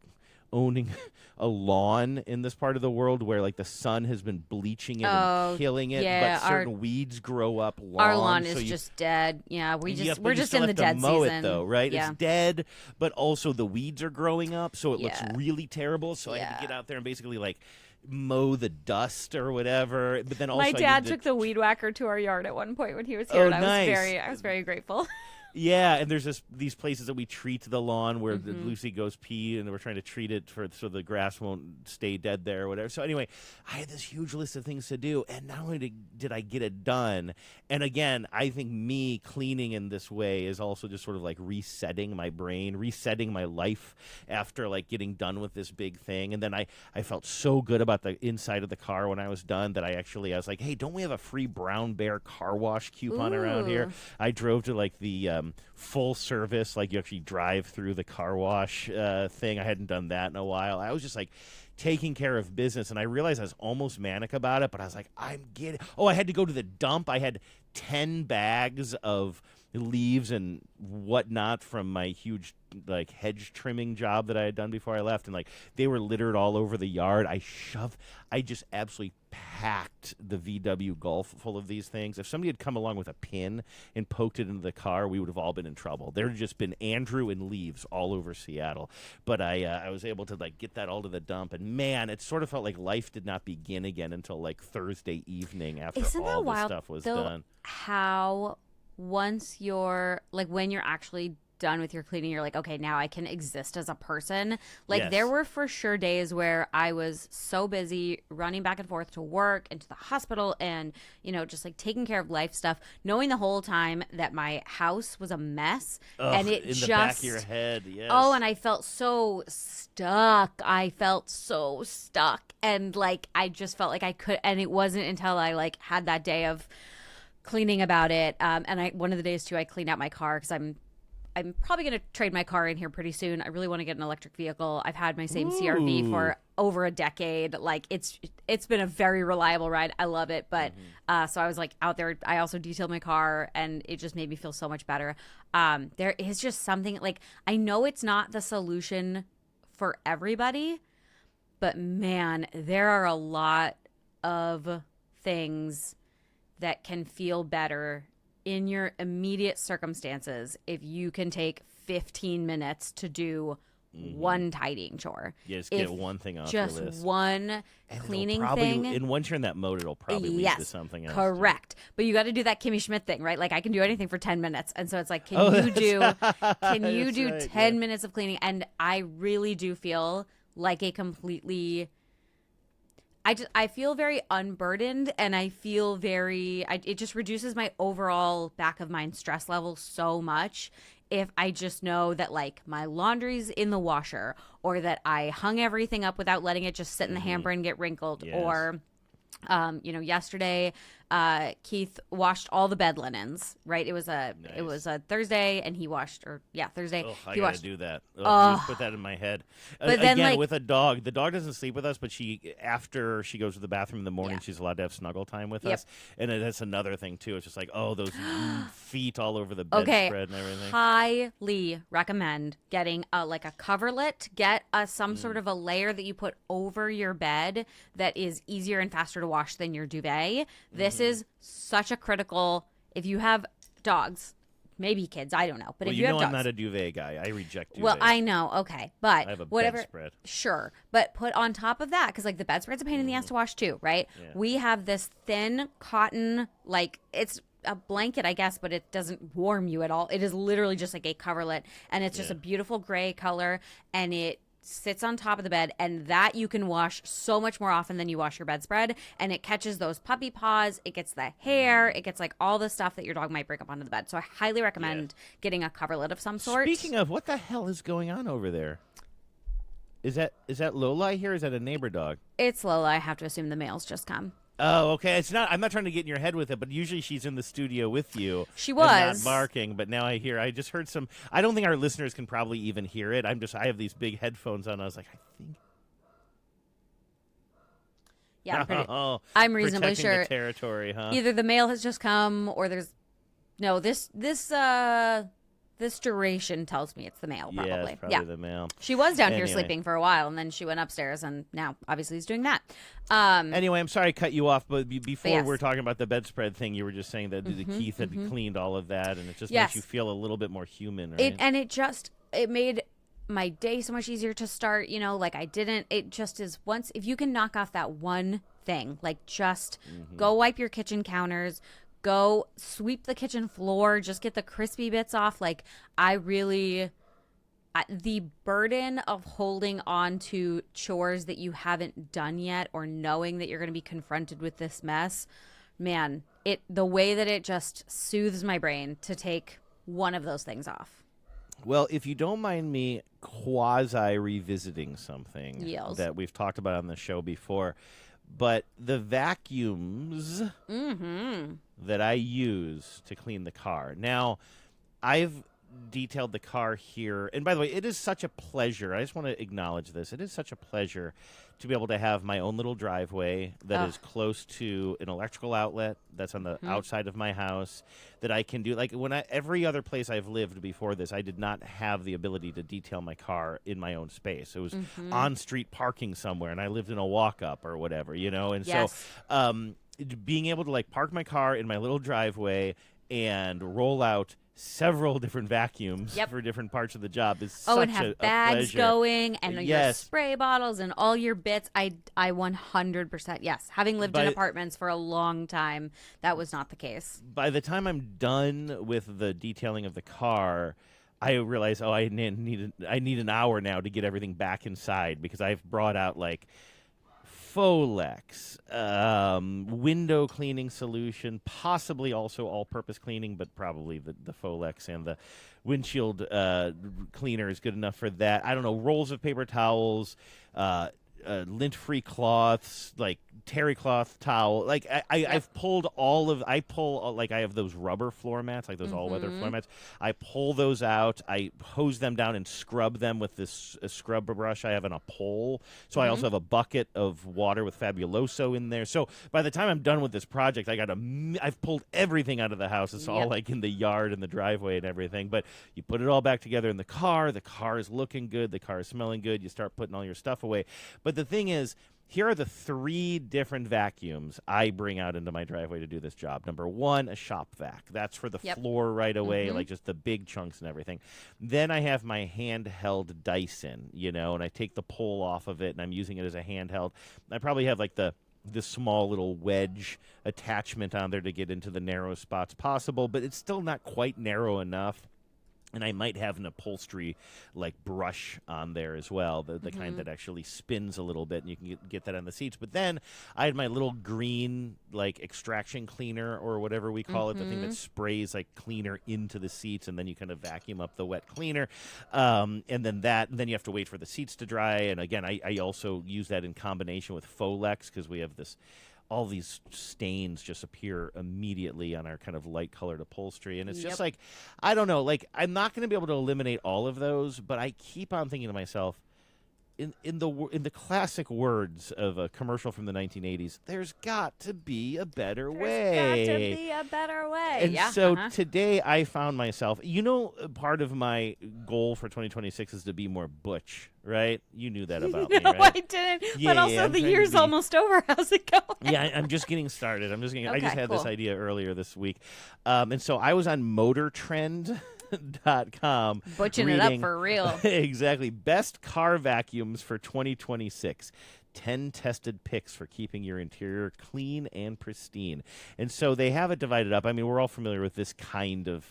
owning a lawn in this part of the world where like the sun has been bleaching it and killing it, but certain weeds grow up long. Our lawn is just dead. Yeah, we're just in the dead season. Mow it though, right? Yeah. It's dead, but also the weeds are growing up, so it looks really terrible. So I had to get out there and basically like mow the dust or whatever, but then also my dad took the weed whacker to our yard at one point when he was here, and I was very grateful. Yeah, and there's these places that we treat the lawn where Lucy goes pee, and we're trying to treat it so the grass won't stay dead there or whatever. So anyway, I had this huge list of things to do, and not only did I get it done, and again, I think me cleaning in this way is also just sort of like resetting my brain, resetting my life after like getting done with this big thing. And then I felt so good about the inside of the car when I was done that I was like, hey, don't we have a free Brown Bear car wash coupon around here? I drove to like the full service, like you actually drive through the car wash thing. I hadn't done that in a while. I was just like taking care of business, and I realized I was almost manic about it, but I was like, I had to go to the dump. I had 10 bags of leaves and whatnot from my huge like hedge trimming job that I had done before I left, and like they were littered all over the yard. I just absolutely packed the VW Golf full of these things. If somebody had come along with a pin and poked it into the car, we would have all been in trouble. There had just been Andrew and leaves all over Seattle. But I was able to like get that all to the dump, and man, it sort of felt like life did not begin again until like Thursday evening after all this stuff was done. How once you're like when you're actually done with your cleaning, you're like, okay, now I can exist as a person. Like there were for sure days where I was so busy running back and forth to work and to the hospital and, just like taking care of life stuff, knowing the whole time that my house was a mess. And it in just the back of your head, yes. Oh, and I felt so stuck. And like I just felt like I could, and it wasn't until I like had that day of cleaning about it. And one of the days too, I cleaned out my car because I'm I'm probably going to trade my car in here pretty soon. I really want to get an electric vehicle. I've had my same CRV for over a decade. Like it's been a very reliable ride. I love it. But so I was like out there. I also detailed my car, and it just made me feel so much better. There is just something like, I know it's not the solution for everybody, but man, there are a lot of things that can feel better in your immediate circumstances if you can take 15 minutes to do one tidying chore. Yeah, just get one thing off just your list. one cleaning thing. And once you're in that mode, it'll probably lead to something else. Correct. But you got to do that Kimmy Schmidt thing, right? Like, I can do anything for 10 minutes. And so it's like, can you do 10 minutes of cleaning? And I really do feel like a completely... I feel very unburdened, and I feel very, it just reduces my overall back of mind stress level so much if I just know that, like, my laundry's in the washer, or that I hung everything up without letting it just sit in the hamper and get wrinkled, or, yesterday, Keith washed all the bed linens, right? It was a Thursday, and he washed, Thursday. Oh, I he gotta washed. do that. You put that in my head. But then, again, like, with a dog, the dog doesn't sleep with us, but after she goes to the bathroom in the morning, she's allowed to have snuggle time with us. And that's another thing too. It's just like, those feet all over the bedspread and everything. Highly recommend getting a coverlet. Get some sort of a layer that you put over your bed that is easier and faster to wash than your duvet. This is such a critical, if you have dogs, maybe kids, I don't know. But if you have dogs. I'm not a duvet guy. I reject duvets. Well, I know. Okay. But I have a whatever. bedspread. Sure. But put on top of that, because like the bedspread's a pain in the ass to wash too, right? Yeah. We have this thin cotton, like it's a blanket, I guess, but it doesn't warm you at all. It is literally just like a coverlet, and it's just a beautiful gray color, and it sits on top of the bed, and that you can wash so much more often than you wash your bedspread, and it catches those puppy paws, it gets the hair, it gets like all the stuff that your dog might bring up onto the bed. So I highly recommend getting a coverlet of some sort. Speaking of, what the hell is going on over there? Is that Lola here? Is that a neighbor dog? It's Lola. I have to assume the mail's just come. Oh, okay. It's not. I'm not trying to get in your head with it, but usually she's in the studio with you. She was and not barking, but now I just heard some. I don't think our listeners can probably even hear it. I have these big headphones on. I was like, I think. Yeah, I'm reasonably protecting sure. The territory, huh? Either the mail has just come, or there's this duration tells me it's the mail, probably. Yeah, it's probably the mail. She was down here sleeping for a while, and then she went upstairs, and now obviously is doing that. Anyway, I'm sorry to cut you off, but before we're talking about the bedspread thing, you were just saying that Keith had cleaned all of that, and it just makes you feel a little bit more human, right? It made my day so much easier to start, it just is if you can knock off that one thing, like just go wipe your kitchen counters, go sweep the kitchen floor, just get the crispy bits off. Like, the burden of holding on to chores that you haven't done yet, or knowing that you're going to be confronted with this mess, man, the way that it just soothes my brain to take one of those things off. Well, if you don't mind me quasi-revisiting something that we've talked about on the show before, but the vacuums that I use to clean the car. Now, I've detailed the car here. And by the way, it is such a pleasure. I just want to acknowledge this. It is such a pleasure to be able to have my own little driveway that is close to an electrical outlet that's on the outside of my house that I can do. Like every other place I've lived before this, I did not have the ability to detail my car in my own space. It was on street parking somewhere, and I lived in a walk-up or whatever, And so being able to park my car in my little driveway and roll out several different vacuums for different parts of the job is such and have bags pleasure. Going and your spray bottles and all your bits. I 100% yes. Having lived in apartments for a long time, that was not the case. By the time I'm done with the detailing of the car, I realize I need an hour now to get everything back inside because I've brought out Folex, window cleaning solution, possibly also all-purpose cleaning, but probably the Folex and the windshield cleaner is good enough for that. I don't know, rolls of paper towels, lint-free cloths, like terry cloth towel. Like I've pulled I have those rubber floor mats, like those all-weather floor mats. I pull those out. I hose them down and scrub them with this scrub brush I have on a pole. So I also have a bucket of water with Fabuloso in there. So by the time I'm done with this project, I've pulled everything out of the house. It's all like in the yard and the driveway and everything. But you put it all back together in the car. The car is looking good. The car is smelling good. You start putting all your stuff away. But the thing is, here are the 3 different vacuums I bring out into my driveway to do this job. Number 1, a shop vac. That's for the floor right away, like just the big chunks and everything. Then I have my handheld Dyson, and I take the pole off of it, and I'm using it as a handheld. I probably have like this small little wedge attachment on there to get into the narrow spots possible, but it's still not quite narrow enough. And I might have an upholstery like brush on there as well, the kind that actually spins a little bit, and you can get that on the seats. But then I had my little green like extraction cleaner or whatever we call it, the thing that sprays like cleaner into the seats, and then you kind of vacuum up the wet cleaner. And then you have to wait for the seats to dry. And again, I also use that in combination with Folex because we have all these stains just appear immediately on our kind of light-colored upholstery. And it's just like, I don't know, like, I'm not going to be able to eliminate all of those, but I keep on thinking to myself, in the classic words of a commercial from the 1980s, there's got to be a better way. There's got to be a better way. And so today I found myself, part of my goal for 2026 is to be more butch, right? You knew that about me, No, right? I didn't. Yeah, but also the year's almost over. How's it going? Yeah, I'm just getting started. I just had cool. this idea earlier this week. And so I was on MotorTrend.com Butching it up for real. Exactly. Best car vacuums for 2026. 10 tested picks for keeping your interior clean and pristine. And so they have it divided up. I mean, we're all familiar with this kind of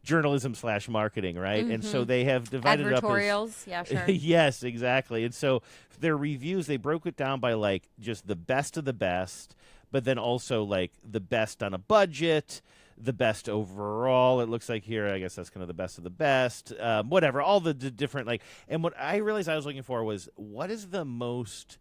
journalism / marketing, right? And so they have divided it up as Advertorials, yeah, sure. Yes, exactly. And so their reviews, they broke it down by like just the best of the best, but then also like the best on a budget, the best overall. It looks like here, I guess that's kind of the best of the best. Whatever, all the different like. And what I realized I was looking for was what is the most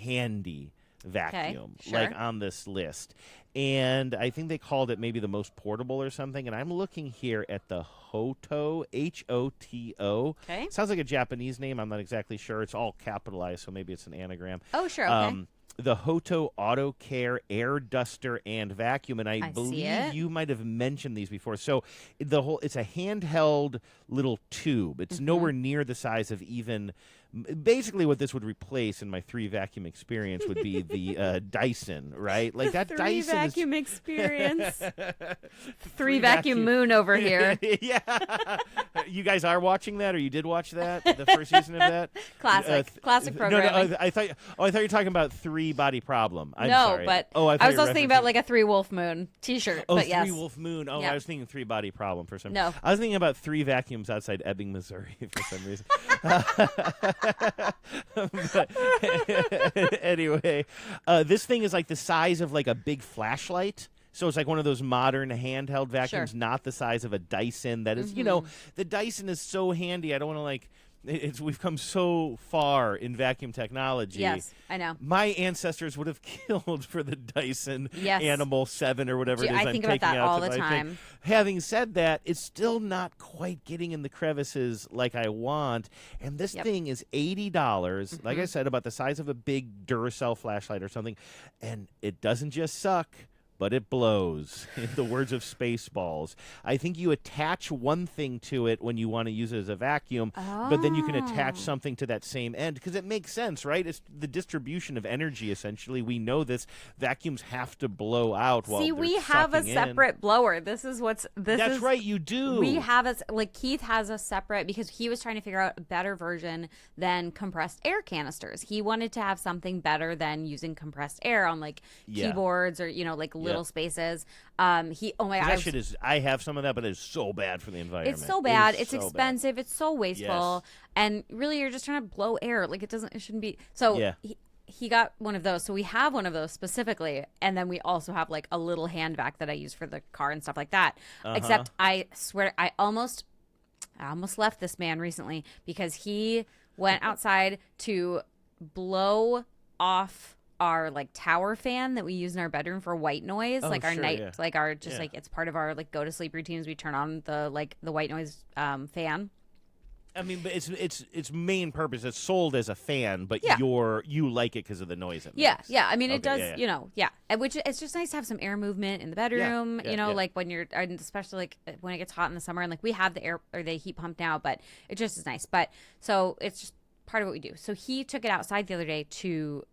handy vacuum like on this list. And I think they called it maybe the most portable or something. And I'm looking here at the Hoto, Hoto. Okay. Sounds like a Japanese name. I'm not exactly sure. It's all capitalized, so maybe it's an anagram. Oh, sure. Okay. The Hoto Auto Care Air Duster and Vacuum, and I see believe it. you might have mentioned these before. So it's a handheld little tube. It's nowhere near the size of even. Basically, what this would replace in my 3 vacuum experience would be the Dyson, right? Like that 3 Dyson vacuum experience. 3 vacuum moon over here. Yeah. You guys are watching that, or you did watch that, the first season of that? Classic programming. No, I thought you were talking about 3 Body Problem. I'm no, sorry. but I was also thinking about like a 3 Wolf Moon T-shirt. Oh, but 3 yes. Wolf Moon. Oh, Yeah. I was thinking 3 Body Problem for some. No. I was thinking about 3 vacuums outside Ebbing, Missouri for some reason. But anyway, this thing is like the size of like a big flashlight. So it's like one of those modern handheld vacuums, not the size of a Dyson. That is, the Dyson is so handy. I don't want to like. We've come so far in vacuum technology. Yes, I know. My ancestors would have killed for the Dyson Yes. Animal 7 or whatever it is. I I'm think about taking that out all to the my thing. time. Having said that, it's still not quite getting in the crevices like I want. And this thing is $80. Like I said, about the size of a big Duracell flashlight or something. And it doesn't just suck, but it blows, in the words of Spaceballs. I think you attach one thing to it when you want to use it as a vacuum, but then you can attach something to that same end, because it makes sense, right? It's the distribution of energy, essentially. We know this. Vacuums have to blow out while they're we have a sucking in. separate blower. This is That's right, you do. We have Keith has a separate, because he was trying to figure out a better version than compressed air canisters. He wanted to have something better than using compressed air on keyboards or little spaces. Oh my god, that shit is. I have some of that, but it's so bad for the environment. it's so bad. It's so expensive. It's so wasteful. And really, you're just trying to blow air. Like it shouldn't be. So he got one of those. So we have one of those specifically, and then we also have like a little hand vac that I use for the car and stuff like that. Except I swear, I almost left this man recently because he went outside to blow off our like tower fan that we use in our bedroom for white noise, like our night, like our just like it's part of our like go to sleep routines. We turn on the white noise fan. I mean, but its main purpose is sold as a fan, but you like it because of the noise it makes. Yeah. I mean, it does, which it's just nice to have some air movement in the bedroom, like when you're, and especially like when it gets hot in the summer, and like we have the air or the heat pump now, but it just is nice. But so it's just part of what we do. So he took it outside the other day to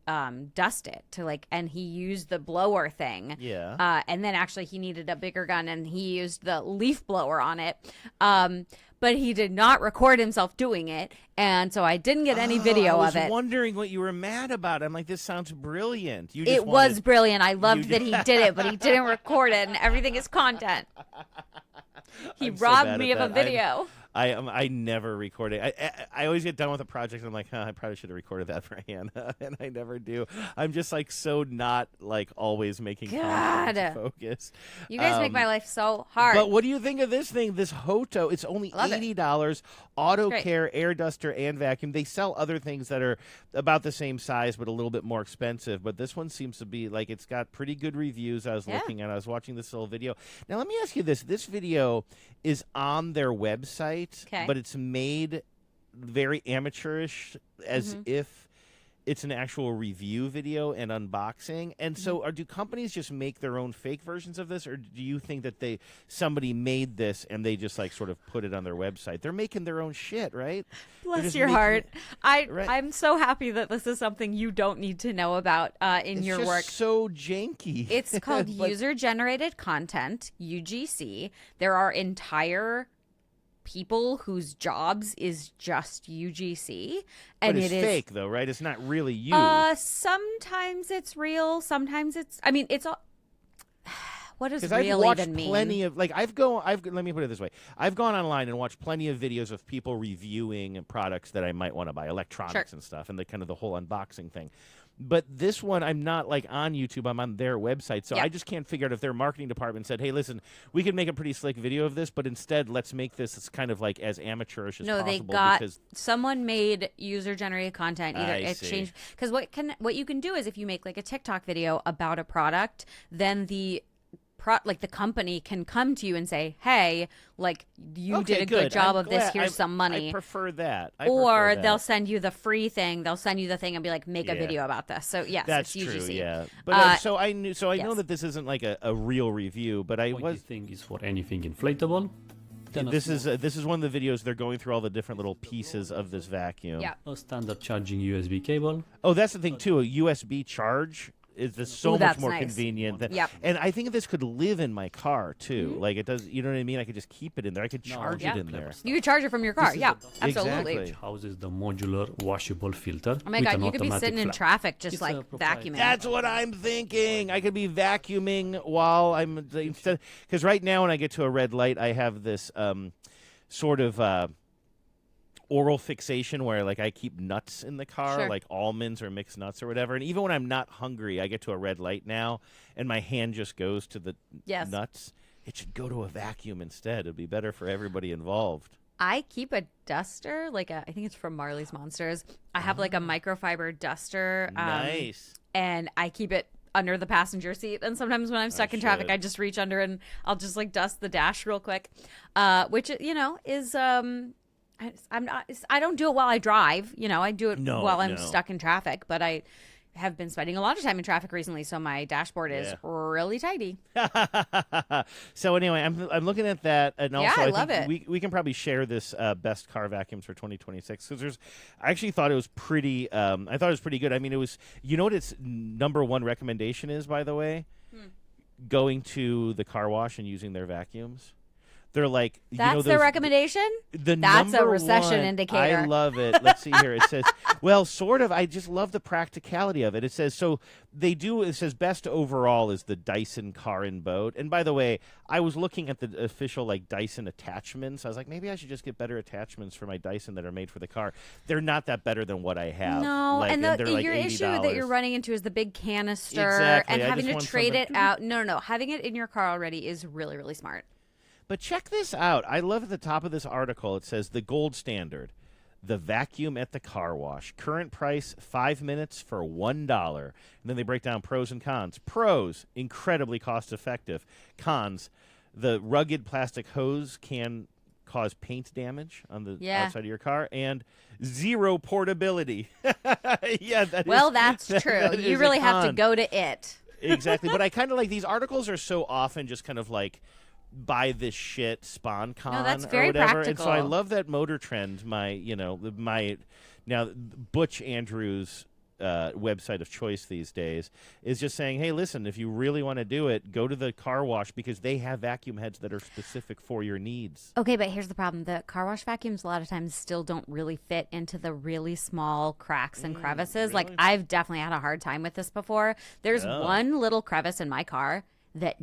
dust it and he used the blower thing. Yeah. And then actually he needed a bigger gun and he used the leaf blower on it. But he did not record himself doing it, and so I didn't get any video of it. I was wondering what you were mad about. I'm like, this sounds brilliant. It was brilliant. I loved that he did it, but he didn't record it, and everything is content. He robbed me of a video. I never record it. I always get done with a project and I'm like, I probably should have recorded that for Hannah, and I never do. I'm just like so not like always making content to focus. You guys make my life so hard. But what do you think of this thing? This Hoto, it's only $80. Auto care, air duster, and vacuum. They sell other things that are about the same size but a little bit more expensive. But this one seems to be like it's got pretty good reviews. I was looking at. I was watching this little video. Now let me ask you this: this video is on their website, but it's made very amateurish, as if it's an actual review video and unboxing. And so do companies just make their own fake versions of this, or do you think that somebody made this and they just like sort of put it on their website? They're making their own shit, right? Bless your heart. I'm so happy that this is something you don't need to know about in your work. It's so janky. It's called user-generated content, UGC. There are entire people whose jobs is just UGC, and but it's fake though, right? It's not really you. Sometimes it's real, sometimes it's. I mean, it's all. What does real I've watched even mean? Plenty of like let me put it this way: I've gone online and watched plenty of videos of people reviewing products that I might want to buy, electronics and stuff, and the whole unboxing thing. But this one, I'm not like on YouTube. I'm on their website, so I just can't figure out if their marketing department said, "Hey, listen, we can make a pretty slick video of this, but instead, let's make this kind of like as amateurish as possible." No, they got someone made user-generated content. Either it changed because what you can do is if you make like a TikTok video about a product, then the company can come to you and say, "Hey, like you did a good job of this. Here's some money." I prefer that. Or they'll send you the free thing. They'll send you the thing and be like, "Make a video about this." So yes, that's it's UGC. true. Yeah, but so I know that this isn't like a real review, but This thing is for anything inflatable. This is one of the videos they're going through all the different little pieces of this vacuum. Yeah. A standard charging USB cable. Oh, that's the thing too. A USB charge is so much more convenient. And I think this could live in my car too. Like it does. You know what I mean? I could just keep it in there. I could charge it in there. You could charge it from your car. Yeah, absolutely. Exactly. Which houses the modular washable filter. Oh my God, you could be sitting in traffic just like vacuuming. That's what I'm thinking. I could be vacuuming while I'm because right now when I get to a red light, I have this sort of oral fixation where like I keep nuts in the car, like almonds or mixed nuts or whatever. And even when I'm not hungry, I get to a red light now and my hand just goes to the nuts. It should go to a vacuum instead. It'd be better for everybody involved. I keep a duster, I think it's from Marley's Monsters. I have like a microfiber duster. Nice. And I keep it under the passenger seat, and sometimes when I'm stuck in traffic I just reach under and I'll just like dust the dash real quick, which is I don't do it while I drive. I do it while I'm stuck in traffic, but I have been spending a lot of time in traffic recently, so my dashboard is really tidy. So anyway, I'm looking at that, and also I love it. We can probably share this best car vacuums for 2026 because I actually thought it was pretty. I thought it was pretty good. I mean, it was. You know what its number one recommendation is, by the way, going to the car wash and using their vacuums. They're like, that's their recommendation? That's a recession indicator. I love it. Let's see here. It says, well, sort of. I just love the practicality of it. It says, it says best overall is the Dyson car and boat. And by the way, I was looking at the official like Dyson attachments. I was like, maybe I should just get better attachments for my Dyson that are made for the car. They're not that better than what I have. No, and your issue that you're running into is the big canister and having to trade it out. No. Having it in your car already is really, really smart. But check this out. I love at the top of this article, it says the gold standard. The vacuum at the car wash. Current price, 5 minutes for $1. And then they break down pros and cons. Pros, incredibly cost-effective. Cons, the rugged plastic hose can cause paint damage on the outside of your car, and zero portability. That's true. You really have to go to it. Exactly. But I kind of like these articles are so often just kind of like, buy this shit, SpawnCon, no, that's very or whatever. practical. And so I love that Motor Trend, my now Butch Andrews' website of choice these days, is just saying, hey, listen, if you really want to do it, go to the car wash because they have vacuum heads that are specific for your needs. Okay, but here's the problem. The car wash vacuums a lot of times still don't really fit into the really small cracks and crevices. Really? Like, I've definitely had a hard time with this before. There's one little crevice in my car that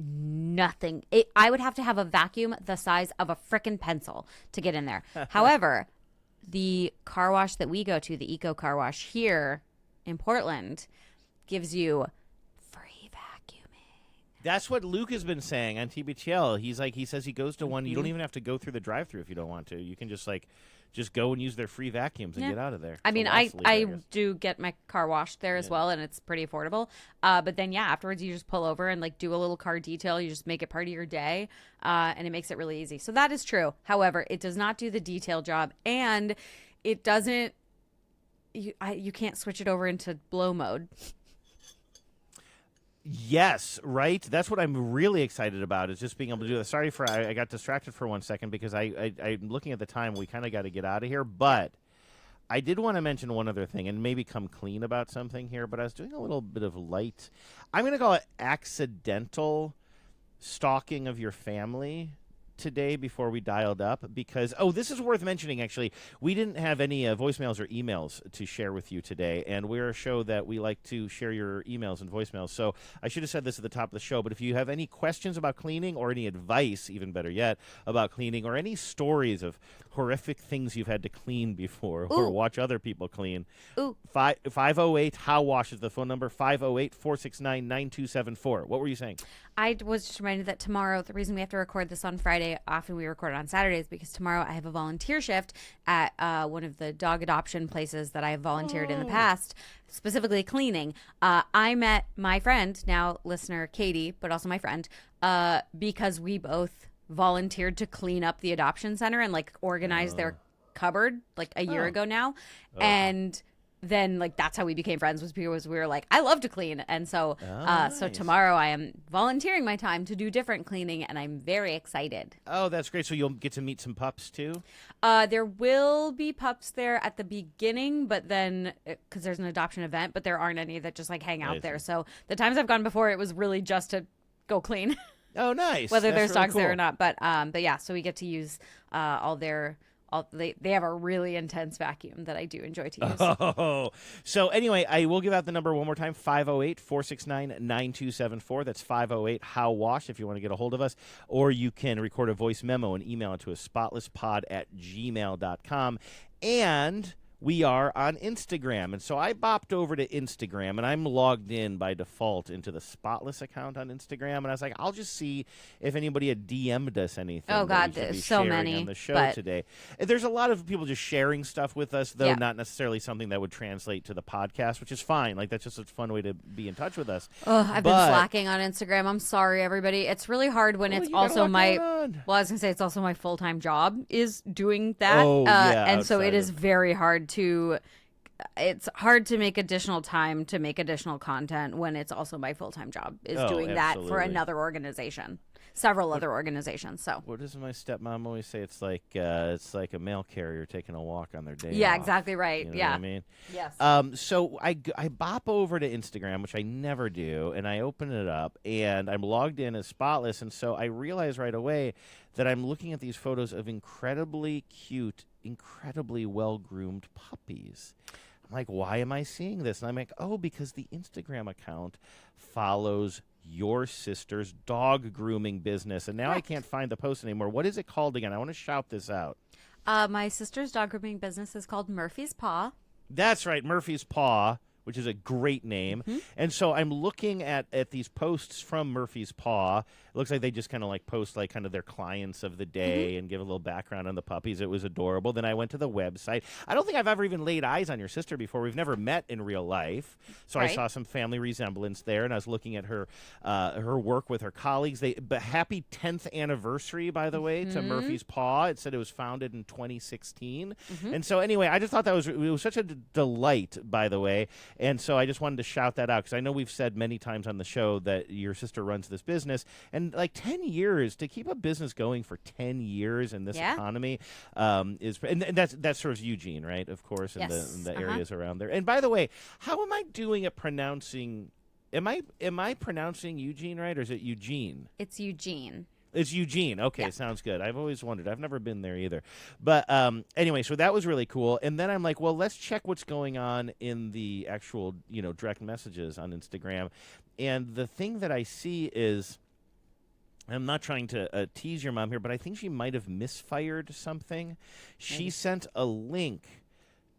I would have to have a vacuum the size of a frickin' pencil to get in there. However, the car wash that we go to, the Eco Car Wash here in Portland, gives you free vacuuming. That's what Luke has been saying on TBTL. He says he goes to one. You don't even have to go through the drive-thru if you don't want to. You can just go and use their free vacuums and get out of there. I mean, I do get my car washed there as well, and it's pretty affordable. But then, afterwards you just pull over and do a little car detail. You just make it part of your day, and it makes it really easy. So that is true. However, it does not do the detail job, and it doesn't. You can't switch it over into blow mode. Yes, right. That's what I'm really excited about, is just being able to do that. Sorry I got distracted for 1 second because I'm looking at the time. We kind of got to get out of here. But I did want to mention one other thing and maybe come clean about something here. But I was doing a little bit of light, I'm going to call it accidental stalking of your family today before we dialed up, because this is worth mentioning. Actually, we didn't have any voicemails or emails to share with you today, and we're a show that we like to share your emails and voicemails, so I should have said this at the top of the show. But if you have any questions about cleaning, or any advice, even better yet, about cleaning, or any stories of horrific things you've had to clean before or watch other people clean, 508 How Wash is the phone number. 508-469-9274. What were you saying? I was just reminded that tomorrow, the reason we have to record this on Friday, often we record on Saturdays, because tomorrow I have a volunteer shift at one of the dog adoption places that I have volunteered in the past, specifically cleaning. I met my friend, now listener Katie, but also my friend, because we both volunteered to clean up the adoption center and organize their cupboard a year ago now. And then that's how we became friends, was because we were I love to clean. And so nice. So tomorrow I am volunteering my time to do different cleaning, and I'm very excited. Oh, that's great. So you'll get to meet some pups too? There will be pups there at the beginning, but then because there's an adoption event, but there aren't any that just hang out there. So the times I've gone before, it was really just to go clean. Oh, nice. Whether That's there's really dogs cool. there or not. But yeah, so we get to use they have a really intense vacuum that I do enjoy to use. Oh, so anyway, I will give out the number one more time, 508-469-9274. That's 508-HOW-WASH if you want to get a hold of us. Or you can record a voice memo and email it to us, spotlesspod@gmail.com. And we are on Instagram. And so I bopped over to Instagram, and I'm logged in by default into the Spotless account on Instagram. And I was like, I'll just see if anybody had DM'd us anything. Oh, God, that we should be there's so sharing many on the show today. There's a lot of people just sharing stuff with us, though not necessarily something that would translate to the podcast, which is fine. That's just a fun way to be in touch with us. I've been slacking on Instagram. I'm sorry, everybody. It's really hard when it's also my... Well, I was going to say, it's also my full-time job is doing that. And so it is very hard it's hard to make additional time to make additional content when it's also my full-time job is doing that for another organization, several other organizations. So what does my stepmom always say? It's like a mail carrier taking a walk on their day off. Exactly right. You know what I mean? Yes. So I bop over to Instagram, which I never do, and I open it up, and I'm logged in as Spotless, and so I realize right away that I'm looking at these photos of incredibly cute, incredibly well-groomed puppies. I'm like, why am I seeing this? And I'm like, because the Instagram account follows your sister's dog grooming business. And now I can't find the post anymore. What is it called again? I want to shout this out. My sister's dog grooming business is called Murphy's Paw. That's right, Murphy's Paw, which is a great name. And so I'm looking at these posts from Murphy's Paw. It looks like they just kind of like post like kind of their clients of the day and give a little background on the puppies. It was adorable. Then I went to the website. I don't think I've ever even laid eyes on your sister before. We've never met in real life. So I saw some family resemblance there, and I was looking at her work with her colleagues. But happy 10th anniversary, by the way, to Murphy's Paw. It said it was founded in 2016. And so anyway, I just thought it was such a delight, by the way. And so I just wanted to shout that out because I know we've said many times on the show that your sister runs this business. And like 10 years, to keep a business going for 10 years in this economy is – and that serves Eugene, right, of course, in the areas around there. And by the way, how am I doing at pronouncing – am I pronouncing Eugene right, or is it Eugene? It's Eugene. It's Eugene. Okay, sounds good. I've always wondered. I've never been there either. But anyway, so that was really cool. And then I'm like, well, let's check what's going on in the actual, direct messages on Instagram. And the thing that I see is, I'm not trying to tease your mom here, but I think she might have misfired something. She sent a link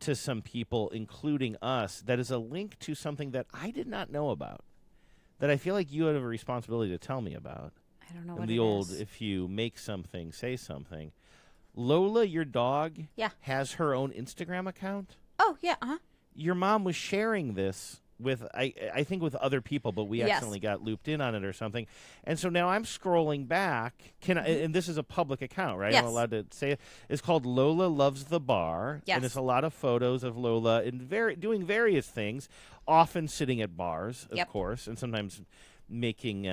to some people, including us, that is a link to something that I did not know about, that I feel like you have a responsibility to tell me about. I don't know and what the it old, is. if you make something, say something. Lola, your dog, has her own Instagram account. Oh, yeah, Your mom was sharing this with, I think with other people, but we accidentally got looped in on it or something. And so now I'm scrolling back. And this is a public account, right? Yes. I'm allowed to say it. It's called Lola Loves the Bar. Yes. And it's a lot of photos of Lola doing various things, often sitting at bars, of course, and sometimes making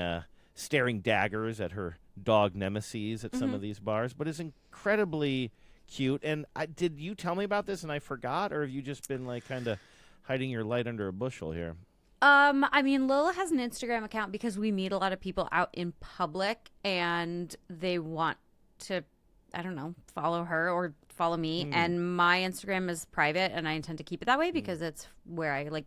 staring daggers at her dog nemesis at some of these bars. But it's incredibly cute. And did you tell me about this and I forgot, or have you just been like kind of hiding your light under a bushel here? I mean, Lola has an Instagram account because we meet a lot of people out in public and they want to, I don't know, follow her or follow me. And my Instagram is private and I intend to keep it that way because it's where I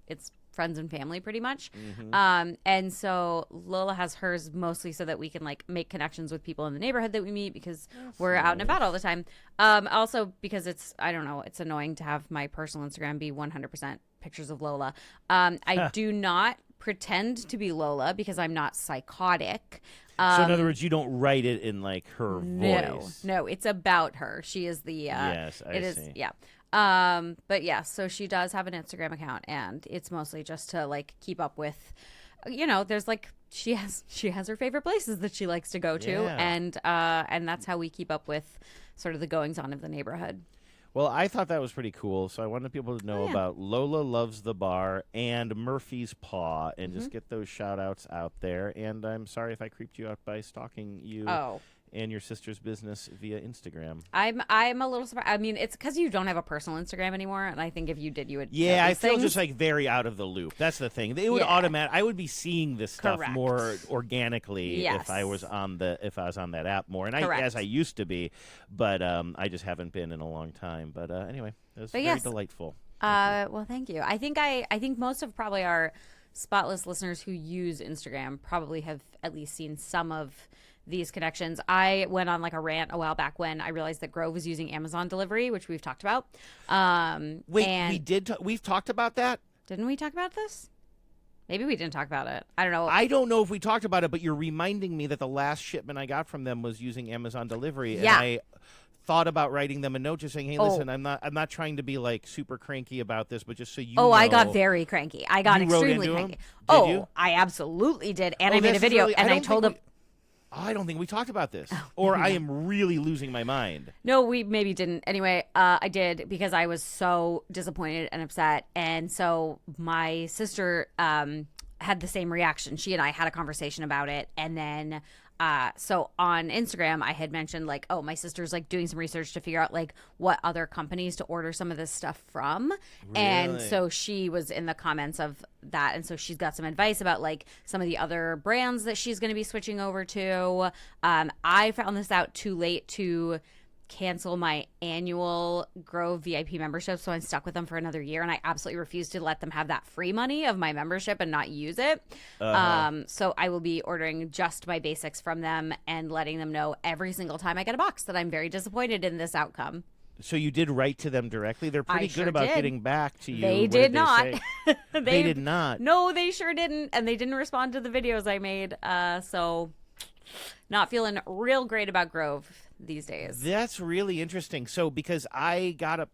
it's friends and family pretty much. And so Lola has hers mostly so that we can make connections with people in the neighborhood that we meet because we're out and about all the time. Also because it's annoying to have my personal Instagram be 100% pictures of Lola. I do not pretend to be Lola because I'm not psychotic. So in other words, you don't write it in her voice. No, it's about her. She is the yes, I see. Yeah. But yeah, so she does have an Instagram account and it's mostly just to keep up with, there's she has her favorite places that she likes to go to and that's how we keep up with sort of the goings on of the neighborhood. Well, I thought that was pretty cool, so I wanted people to know about Lola Loves the Bar and Murphy's Paw and just get those shout-outs out there. And I'm sorry if I creeped you out by stalking you and your sister's business via Instagram. I'm a little surprised. I mean, it's because you don't have a personal Instagram anymore, and I think if you did, you would. Yeah, I feel things. just very out of the loop. That's the thing. It would I would be seeing this stuff more organically if I was on that app more, and as I used to be, but I just haven't been in a long time. But anyway, it was very delightful. Well, thank you. I think most of probably our Spotless listeners who use Instagram probably have at least seen some of these connections. I went on a rant a while back when I realized that Grove was using Amazon delivery, which we've talked about. We've talked about that? Didn't we talk about this? Maybe we didn't talk about it. I don't know. I don't know if we talked about it, but you're reminding me that the last shipment I got from them was using Amazon delivery. And I thought about writing them a note just saying, hey, listen, I'm not trying to be super cranky about this, but just so you know. I got very cranky. I got extremely cranky. Did you? I absolutely did. And I made a video and I told him. I don't think we talked about this, or I am really losing my mind. No, we maybe didn't. Anyway, I did because I was so disappointed and upset. And so my sister had the same reaction. She and I had a conversation about it. And then so on Instagram, I had mentioned my sister's doing some research to figure out what other companies to order some of this stuff from. Really? And so she was in the comments of that. And so she's got some advice about some of the other brands that she's going to be switching over to. I found this out too late to cancel my annual Grove VIP membership, so I'm stuck with them for another year, and I absolutely refuse to let them have that free money of my membership and not use it. So I will be ordering just my basics from them and letting them know every single time I get a box that I'm very disappointed in this outcome. So you did write to them directly? They're pretty good sure about did. getting back to you. They What did they not. say? They did not. No, they sure didn't. And they didn't respond to the videos I made. So not feeling real great about Grove these days. That's really interesting. So because I got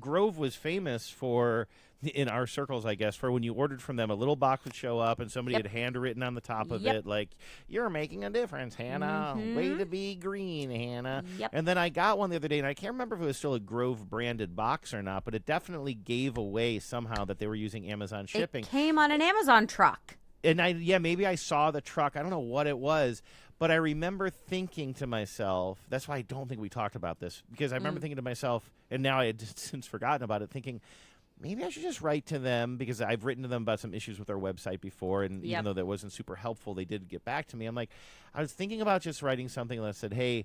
Grove was famous for, in our circles, I guess, for when you ordered from them, a little box would show up and somebody had handwritten on the top of it, like, "You're making a difference, Hannah. Way to be green, Hannah." And then I got one the other day, and I can't remember if it was still a Grove branded box or not, but it definitely gave away somehow that they were using Amazon shipping. It came on an Amazon truck. And maybe I saw the truck. I don't know what it was. But I remember thinking to myself, that's why I don't think we talked about this, because I remember thinking to myself, and now I had since forgotten about it, thinking, maybe I should just write to them, because I've written to them about some issues with their website before, and even though that wasn't super helpful, they did get back to me. I'm like, I was thinking about just writing something that said, hey,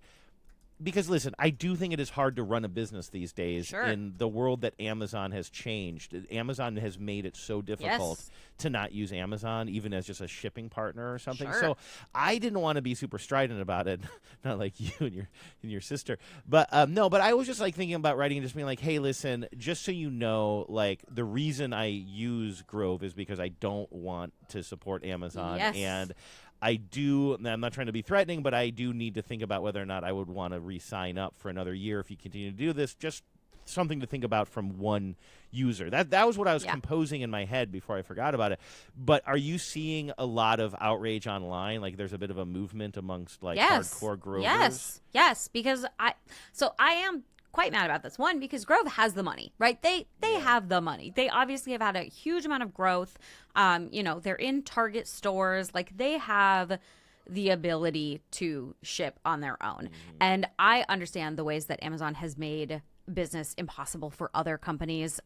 because listen, I do think it is hard to run a business these days in the world that Amazon has changed. Amazon has made it so difficult to not use Amazon, even as just a shipping partner or something. So I didn't want to be super strident about it, not like you and your sister. But no, but I was just like thinking about writing and just being like, hey, listen, just so you know, like the reason I use Grove is because I don't want to support Amazon. And I'm not trying to be threatening, but I do need to think about whether or not I would want to re-sign up for another year if you continue to do this. Just something to think about from one user. That was what I was composing in my head before I forgot about it. But are you seeing a lot of outrage online? Like there's a bit of a movement amongst hardcore Grovers? Yes, because I am quite mad about this. One, because Grove has the money, right? They have the money. They obviously have had a huge amount of growth. They're in Target stores. Like they have the ability to ship on their own. And I understand the ways that Amazon has made business impossible for other companies.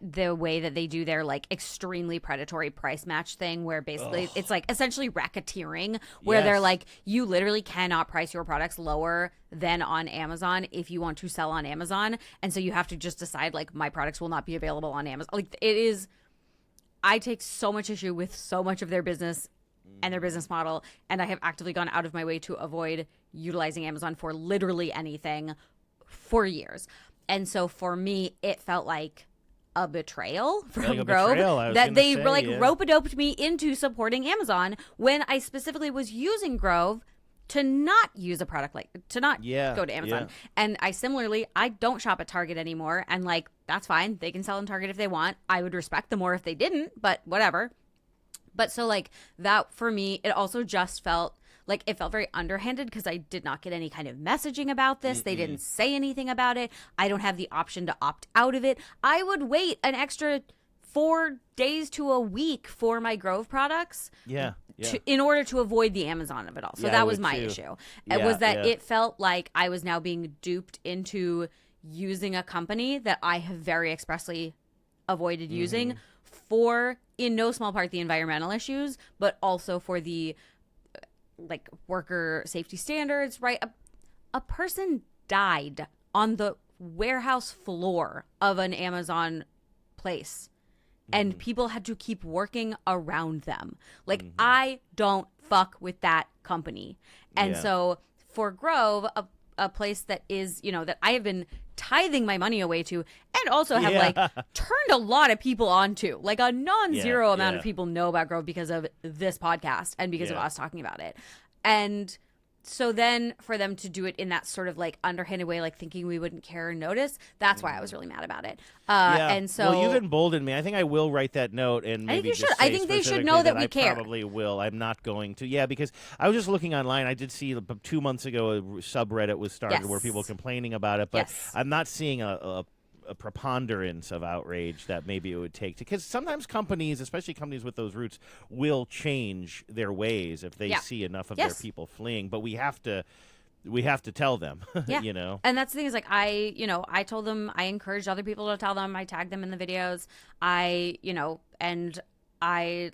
The way that they do their like extremely predatory price match thing, where basically it's like essentially racketeering, where they're like, you literally cannot price your products lower than on Amazon if you want to sell on Amazon. And so you have to just decide like, my products will not be available on Amazon. Like it is, I take so much issue with so much of their business and their business model. And I have actively gone out of my way to avoid utilizing Amazon for literally anything for years. And so for me, it felt like a betrayal from Grove that they rope-a-doped me into supporting Amazon when I specifically was using Grove to not use a product to not go to Amazon. And I don't shop at Target anymore, and like that's fine, they can sell in Target if they want. I would respect them more if they didn't, but whatever. But so like that for me, it also just felt like it felt very underhanded because I did not get any kind of messaging about this. They didn't say anything about it. I don't have the option to opt out of it. I would wait an extra 4 days to a week for my Grove products in order to avoid the Amazon of it all. So that was my issue. It was that it felt like I was now being duped into using a company that I have very expressly avoided using for, in no small part, the environmental issues, but also for the like worker safety standards, right? A person died on the warehouse floor of an Amazon place and people had to keep working around them. Like I don't fuck with that company. And so for Grove, a place that is, that I have been tithing my money away to and also have like turned a lot of people onto, like a non-zero amount of people know about Grove because of this podcast and because of us talking about it. And so then for them to do it in that sort of like underhanded way, like thinking we wouldn't care or notice, that's why I was really mad about it. And so, well, you've emboldened me. I think I will write that note and maybe I think you should. Just I think they should know that we care. I probably will. I'm not going to. Yeah, because I was just looking online. I did see 2 months ago a subreddit was started where people were complaining about it, but I'm not seeing a preponderance of outrage that maybe it would take to, because sometimes companies, especially companies with those roots, will change their ways if they see enough of their people fleeing. But we have to tell them, And that's the thing is like I told them, I encouraged other people to tell them, I tagged them in the videos,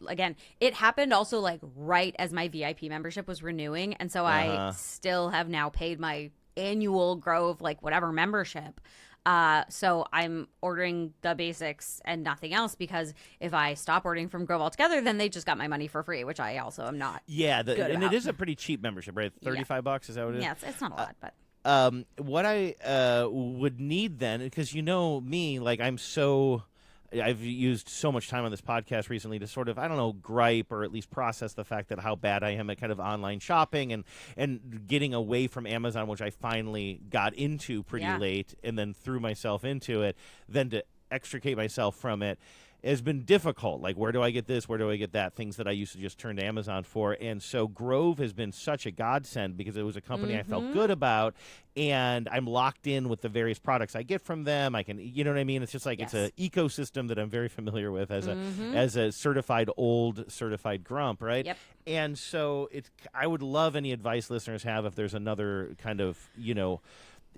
again, it happened also like right as my VIP membership was renewing, and so I still have now paid my annual Grove like whatever membership. So I'm ordering the basics and nothing else, because if I stop ordering from Grove altogether, then they just got my money for free, which I also am not. Yeah, and it is a pretty cheap membership, right? $35, is that what it is? Yeah, it's not a lot, but what I would need then, because you know me, like I've used so much time on this podcast recently to sort of, I don't know, gripe or at least process the fact that how bad I am at kind of online shopping and getting away from Amazon, which I finally got into pretty late and then threw myself into it. Then to extricate myself from it has been difficult. Like, where do I get this? Where do I get that? Things that I used to just turn to Amazon for. And so Grove has been such a godsend because it was a company I felt good about, and I'm locked in with the various products I get from them. I can, you know what I mean? It's just like it's an ecosystem that I'm very familiar with as a certified grump, right? Yep. And so I would love any advice listeners have if there's another kind of,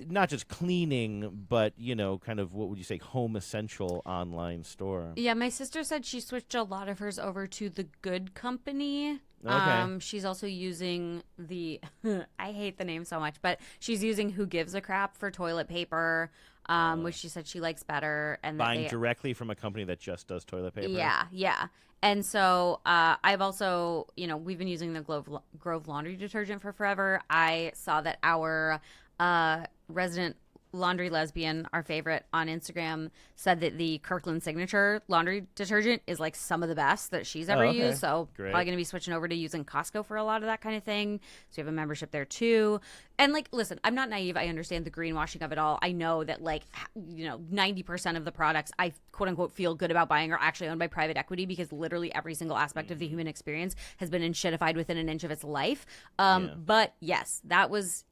not just cleaning, but, kind of, what would you say, home essential online store. Yeah, my sister said she switched a lot of hers over to the Good Company. Okay. She's also using the, I hate the name so much, but she's using Who Gives a Crap for toilet paper, which she said she likes better. And buying directly from a company that just does toilet paper. Yeah. And so I've also, we've been using the Grove laundry detergent for forever. I saw that our resident laundry lesbian, our favorite on Instagram, said that the Kirkland Signature laundry detergent is like some of the best that she's ever used. So Great. Probably going to be switching over to using Costco for a lot of that kind of thing. So we have a membership there too. And like, listen, I'm not naive. I understand the greenwashing of it all. I know that 90% of the products I quote unquote feel good about buying are actually owned by private equity because literally every single aspect of the human experience has been enshittified within an inch of its life. But yes,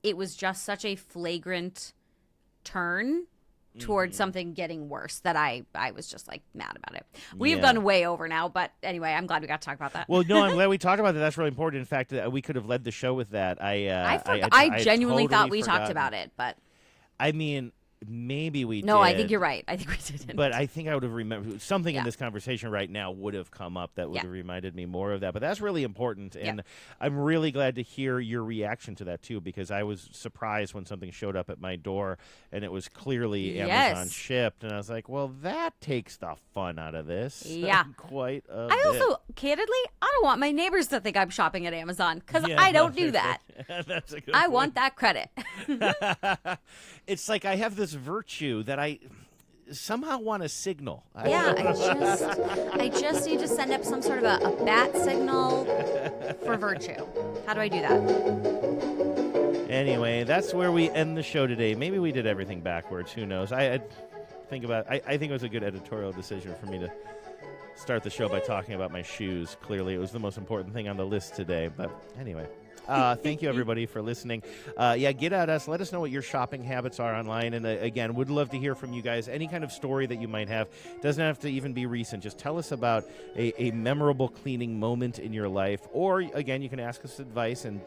it was just such a flagrant turn towards something getting worse that I was just like mad about it. We've gone way over now, but anyway, I'm glad we got to talk about that. Well, no, I'm glad we talked about that. That's really important. In fact, we could have led the show with that. I genuinely thought we talked about it, but I mean, maybe we did. No, I think you're right. I think we didn't. But I think I would have remembered something in this conversation right now would have come up that would have reminded me more of that. But that's really important. And I'm really glad to hear your reaction to that, too, because I was surprised when something showed up at my door and it was clearly Amazon shipped. And I was like, well, that takes the fun out of this. Yeah. Quite a I bit. also, candidly, I don't want my neighbors to think I'm shopping at Amazon because I don't do that. That's a good I point. want that credit. It's like I have this virtue that I somehow want to signal. I just need to send up some sort of a bat signal for virtue. How do I do that? Anyway, that's where we end the show today. Maybe we did everything backwards. Who knows? I think it was a good editorial decision for me to start the show by talking about my shoes. Clearly, it was the most important thing on the list today. But anyway. Thank you, everybody, for listening. Get at us. Let us know what your shopping habits are online. And again, would love to hear from you guys. Any kind of story that you might have. Doesn't have to even be recent. Just tell us about a memorable cleaning moment in your life. Or, again, you can ask us advice, and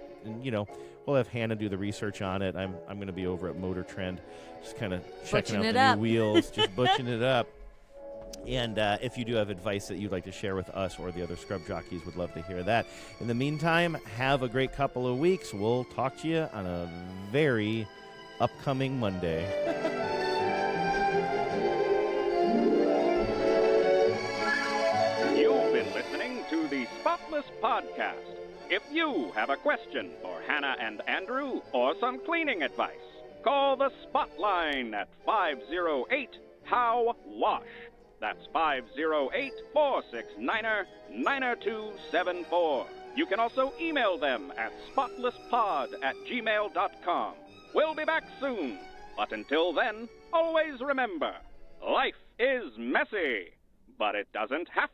we'll have Hannah do the research on it. I'm going to be over at Motor Trend, just kind of checking out the new wheels, just butching it up. And if you do have advice that you'd like to share with us or the other scrub jockeys, would love to hear that. In the meantime, have a great couple of weeks. We'll talk to you on a very upcoming Monday. You've been listening to the Spotless Podcast. If you have a question for Hannah and Andrew or some cleaning advice, call the Spotline at 508-HOW-WASH. That's 508-469-9274. You can also email them at spotlesspod@gmail.com. We'll be back soon. But until then, always remember, life is messy, but it doesn't have